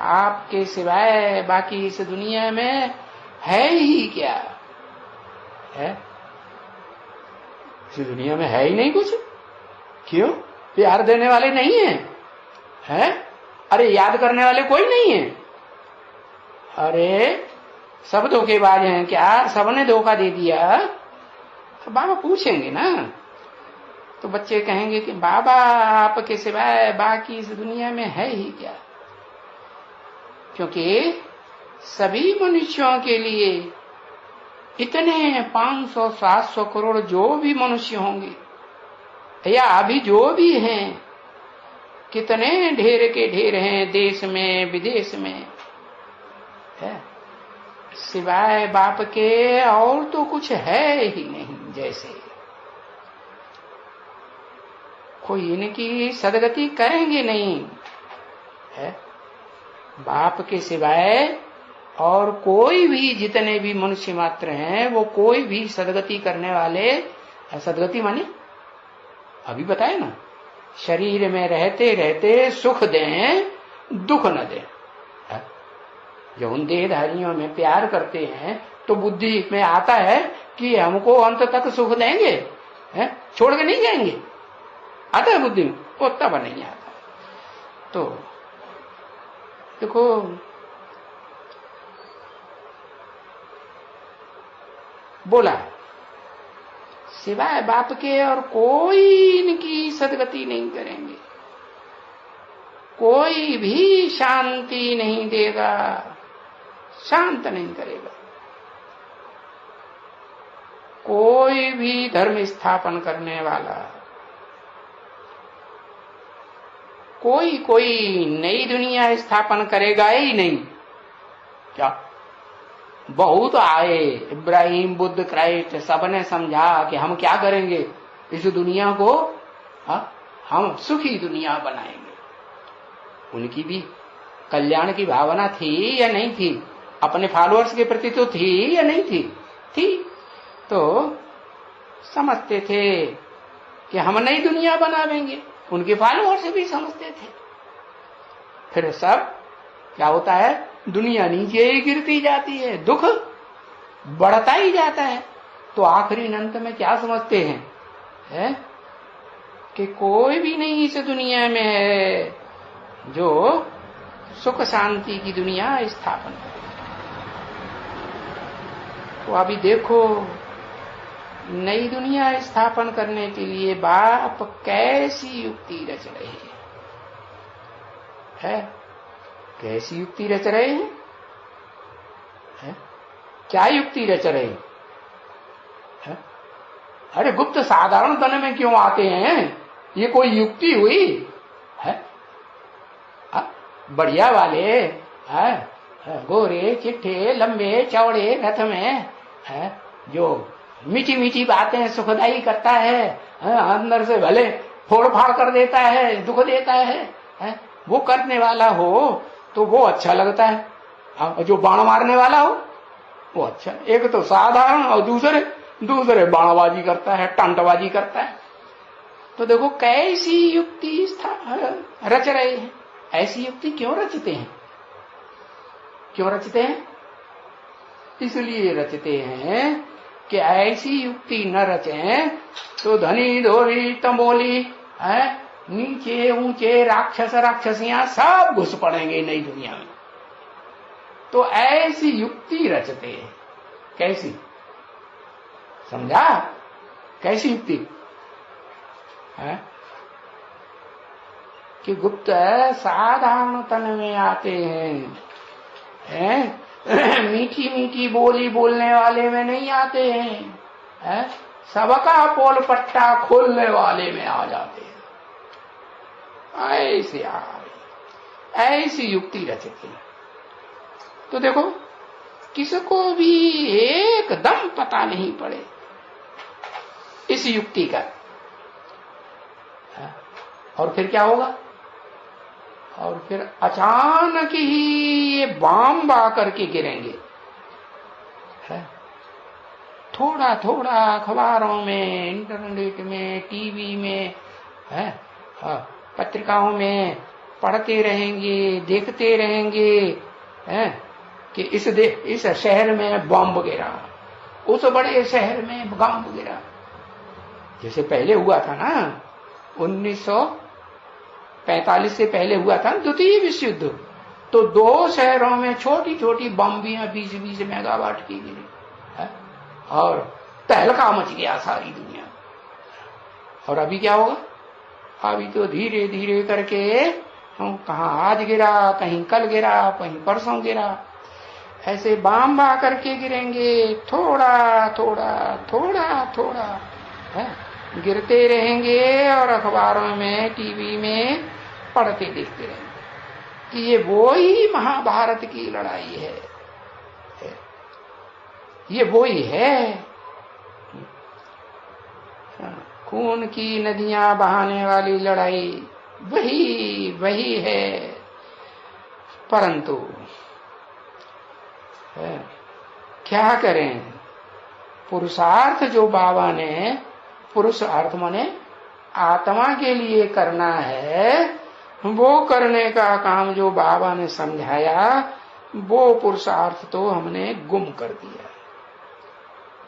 आपके सिवाय बाकी इस दुनिया में है ही क्या? है इस दुनिया में है ही नहीं कुछ। क्यों? प्यार देने वाले नहीं हैं? अरे याद करने वाले कोई नहीं है? अरे सब धोखेबाज हैं क्या? सबने धोखा दे दिया? तो बाबा पूछेंगे ना, तो बच्चे कहेंगे कि बाबा आपके सिवाय बाकी इस दुनिया में है ही क्या? क्योंकि सभी मनुष्यों के लिए इतने 500-700 करोड़ जो भी मनुष्य होंगे या अभी जो भी हैं, कितने ढेर के ढेर हैं देश में विदेश में, है सिवाय बाप के और तो कुछ है ही नहीं। जैसे कोई इनकी सदगति करेंगे नहीं, है बाप के सिवाय और कोई भी जितने भी मनुष्य मात्र हैं वो कोई भी सदगति करने वाले। सदगति माने अभी बताए ना, शरीर में रहते रहते सुख दें दुख न दें। जो उन देहधारियों में प्यार करते हैं तो बुद्धि में आता है कि हमको अंत तक सुख देंगे, है छोड़ के नहीं जाएंगे, आता है बुद्धि में, वो तब नहीं आता। तो देखो बोला सिवाय बाप के और कोई इनकी सदगति नहीं करेंगे, कोई भी शांति नहीं देगा, शांत नहीं करेगा। कोई भी धर्म स्थापन करने वाला, कोई नई दुनिया स्थापन करेगा ही नहीं। क्या बहुत आए, इब्राहिम, बुद्ध, क्राइस्ट, सबने समझा कि हम क्या करेंगे, इस दुनिया को हम सुखी दुनिया बनाएंगे। उनकी भी कल्याण की भावना थी या नहीं थी? अपने फॉलोअर्स के प्रति तो थी या नहीं थी? थी। तो समझते थे कि हम नई दुनिया बनावेंगे, उनके फॉलोअर्स भी समझते थे। फिर सब क्या होता है, दुनिया नीचे ही गिरती जाती है, दुख बढ़ता ही जाता है। तो आखिरी अंत में क्या समझते हैं, है? कि कोई भी नहीं इस दुनिया में है जो सुख शांति की दुनिया स्थापन करे। तो अभी देखो, नई दुनिया स्थापन करने के लिए बाप कैसी युक्ति रच रहे हैं, कैसी युक्ति रच रहे हैं, है? क्या युक्ति रच रहे हैं? अरे गुप्त साधारण तन में क्यों आते हैं? ये कोई युक्ति हुई है? बढ़िया वाले है, गोरे चिट्ठे लंबे चौड़े रथ में है, जो मीठी मीठी बातें सुखदाई करता है, अंदर से भले फोड़ फाड़ कर देता है, दुख देता है, वो करने वाला हो तो वो अच्छा लगता है, और जो बाण मारने वाला हो वो अच्छा। एक तो साधारण और दूसरे बाणबाजी करता है, टंटबाजी करता है। तो देखो कैसी युक्ति रच रहे हैं। ऐसी युक्ति क्यों रचते हैं? क्यों रचते हैं? इसलिए रचते हैं कि ऐसी युक्ति न रचें तो धनी धोरी तंबोली है, नीचे ऊंचे राक्षस राक्षसियां सब घुस पड़ेंगे नई दुनिया में। तो ऐसी युक्ति रचते हैं। कैसी? समझा? कैसी युक्ति है? कि गुप्त साधारण तन में आते हैं, मीठी मीठी बोली बोलने वाले में नहीं आते हैं, सबका पोल पट्टा खोलने वाले में आ जाते हैं। ऐसे ऐसी युक्ति रचते हैं। तो देखो किसको भी एकदम पता नहीं पड़े इस युक्ति का, और फिर क्या होगा? और फिर अचानक ही ये बम आकर के गिरेंगे। थोड़ा थोड़ा अखबारों में, इंटरनेट में, टीवी में, पत्रिकाओं में पढ़ते रहेंगे, देखते रहेंगे कि इस शहर में बम गिरा, उस बड़े शहर में बम गिरा। जैसे पहले हुआ था ना, 1945 से पहले हुआ था द्वितीय विश्व युद्ध, तो 2 शहरों में छोटी छोटी बम्बियां 20-20 मेगावाट की गिरी और तहलका मच गया सारी दुनिया। और अभी क्या होगा? अभी तो धीरे धीरे करके हम कहाँ आज गिरा, कहीं कल गिरा, कहीं परसों गिरा, ऐसे बम आकर के गिरेंगे। थोड़ा थोड़ा थोड़ा थोड़ा गिरते रहेंगे और अखबारों में, टीवी में पढ़ते देखते रहेंगे कि ये वो ही महाभारत की लड़ाई है, ये वो ही है, खून की नदियां बहाने वाली लड़ाई वही है। परंतु क्या करें? पुरुषार्थ जो बाबा ने, पुरुषार्थ माने आत्मा के लिए करना है, वो करने का काम जो बाबा ने समझाया, वो पुरुषार्थ तो हमने गुम कर दिया,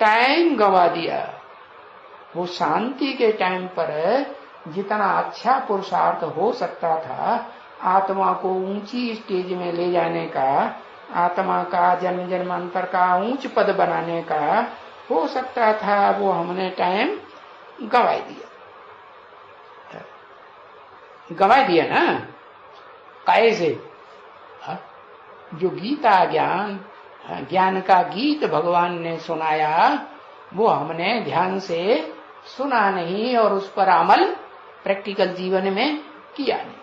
टाइम गंवा दिया। वो शांति के टाइम पर जितना अच्छा पुरुषार्थ हो सकता था, आत्मा को ऊंची स्टेज में ले जाने का, आत्मा का जन्म जन्मांतर का ऊंच पद बनाने का, हो सकता था वो हमने टाइम गंवा दिया ना। कैसे? जो गीता ज्ञान का गीत भगवान ने सुनाया वो हमने ध्यान से सुना नहीं और उस पर अमल प्रैक्टिकल जीवन में किया नहीं।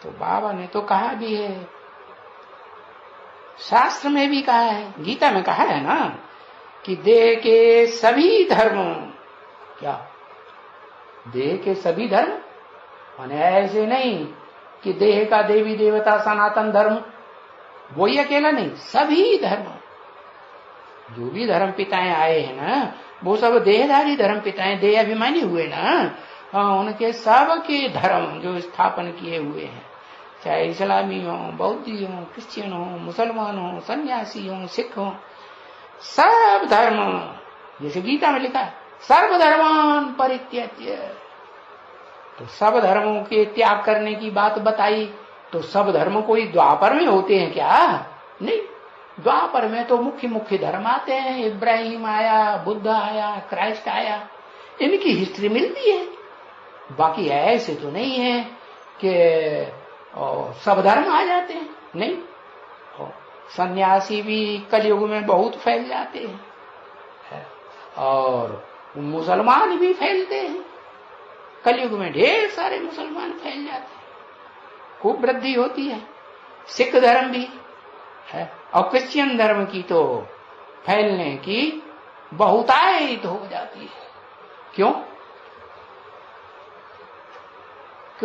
तो बाबा ने तो कहा भी है, शास्त्र में भी कहा है, गीता में कहा है ना कि देह के सभी धर्म, क्या देह के सभी धर्म माने ऐसे नहीं कि देह का देवी देवता सनातन धर्म वही अकेला नहीं, सभी धर्म, जो भी धर्म पिताएं आए हैं ना वो सब देहधारी धर्म पिताएं, देह अभिमानी हुए ना। हाँ, उनके सब के धर्म जो स्थापन किए हुए हैं, चाहे इस्लामी हो, बौद्धी हो, क्रिश्चियन हो, मुसलमान हो, सन्यासी हो, सिख हो, सब धर्म, जैसे गीता में लिखा है सर्वधर्मान परित्यज्य, तो सब धर्मों के त्याग करने की बात बताई। तो सब धर्म कोई द्वापर में होते हैं क्या? नहीं, द्वापर में तो मुख्य मुख्य धर्म आते हैं, इब्राहिम आया, बुद्ध आया, क्राइस्ट आया, इनकी हिस्ट्री मिलती है। बाकी ऐसे तो नहीं है कि सब धर्म आ जाते हैं, नहीं। सन्यासी भी कलयुग में बहुत फैल जाते हैं और मुसलमान भी फैलते हैं, कलयुग में ढेर सारे मुसलमान फैल जाते हैं, खूब वृद्धि होती है। सिख धर्म भी है और क्रिश्चियन धर्म की तो फैलने की बहुतायत हो जाती है। क्यों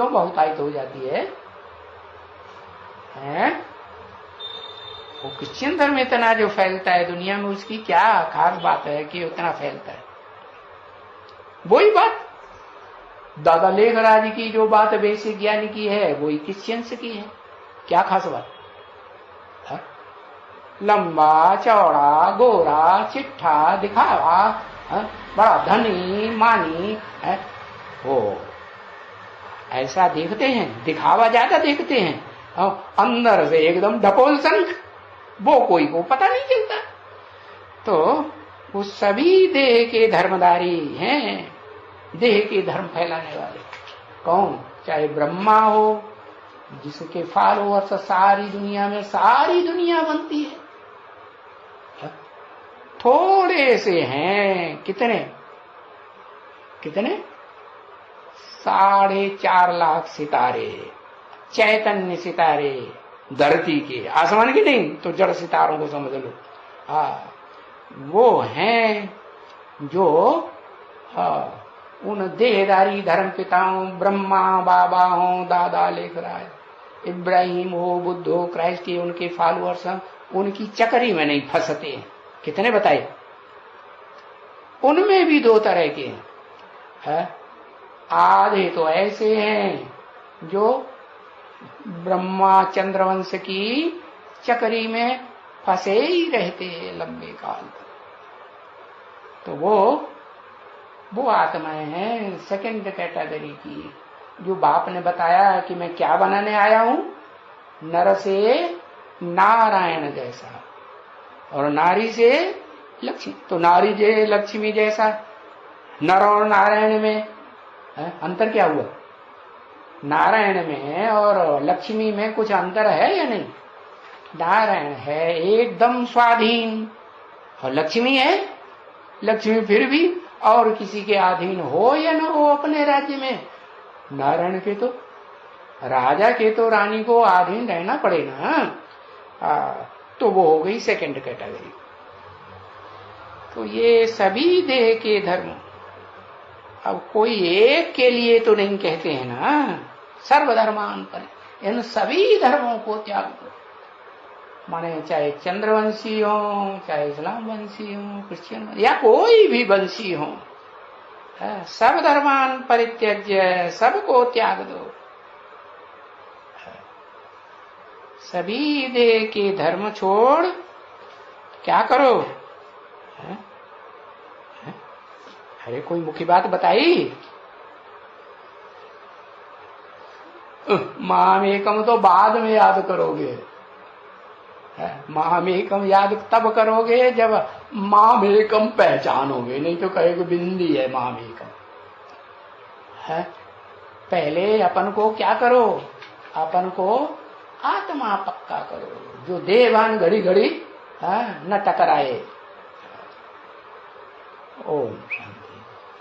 बहुतायत हो जाती है? वो क्रिश्चियन धर्म इतना जो फैलता है दुनिया में, उसकी क्या खास बात है कि उतना फैलता है? वही बात दादा लेखराज की जो बात बेसिक ज्ञान की है वही क्रिश्चियंस की है। क्या खास बात है? लंबा चौड़ा गोरा चिट्ठा दिखावा, बड़ा धनी मानी है, वो ऐसा देखते हैं, दिखावा ज्यादा देखते हैं, अंदर से एकदम ढकोल संख, वो कोई को पता नहीं चलता। तो वो सभी देह के धर्मधारी हैं, देह के धर्म फैलाने वाले। कौन? चाहे ब्रह्मा हो जिसके फॉलोअर्स सारी दुनिया में, सारी दुनिया बनती है, थोड़े से हैं, कितने 4.5 लाख सितारे, चैतन्य सितारे धरती के, आसमान के नहीं तो जड़ सितारों को समझ लो। वो हैं जो उन देहदारी धर्म पिताओं, ब्रह्मा बाबा हो, दादा लेखराज, इब्राहिम हो, बुद्ध हो, क्राइस्ट, उनके फॉलोअर्स हैं, उनकी चक्करी में नहीं फंसते हैं। कितने बताए? उनमें भी 2 तरह के हैं। आधे तो ऐसे हैं जो ब्रह्मा चंद्रवंश की चक्करी में फंसे ही रहते हैं लंबे काल तक। तो वो आत्माएं हैं सेकंड कैटेगरी की, जो बाप ने बताया कि मैं क्या बनाने आया हूं, नर से नारायण जैसा और नारी से लक्ष्मी। तो नारी जे लक्ष्मी जैसा, नर और नारायण में अंतर क्या हुआ? नारायण में और लक्ष्मी में कुछ अंतर है या नहीं? नारायण है एकदम स्वाधीन और लक्ष्मी है, लक्ष्मी फिर भी और किसी के अधीन हो या न हो अपने राज्य में। नारायण के तो, राजा के तो रानी को अधीन रहना पड़ेगा, तो वो हो गई सेकंड कैटेगरी। तो ये सभी देह के धर्म, अब कोई एक के लिए तो नहीं कहते हैं ना, सर्वधर्मान पर, इन सभी धर्मों को त्याग दो। माने चाहे चंद्रवंशी हो, चाहे इस्लाम वंशी हो, क्रिश्चियन या कोई भी वंशी हो, सब धर्मान परित्यज्य, सबको त्याग दो। सभी देह के धर्म छोड़ क्या करो? अरे कोई मुख्य बात बताई? माम एकम तो बाद में याद करोगे, मामेकम याद तब करोगे जब मामेकम पहचानोगे, नहीं तो कहेगे बिंदी है मामेकम है। पहले अपन को क्या करो, अपन को आत्मा पक्का करो, जो देवान घड़ी घड़ी न टकराए। ओम शांति।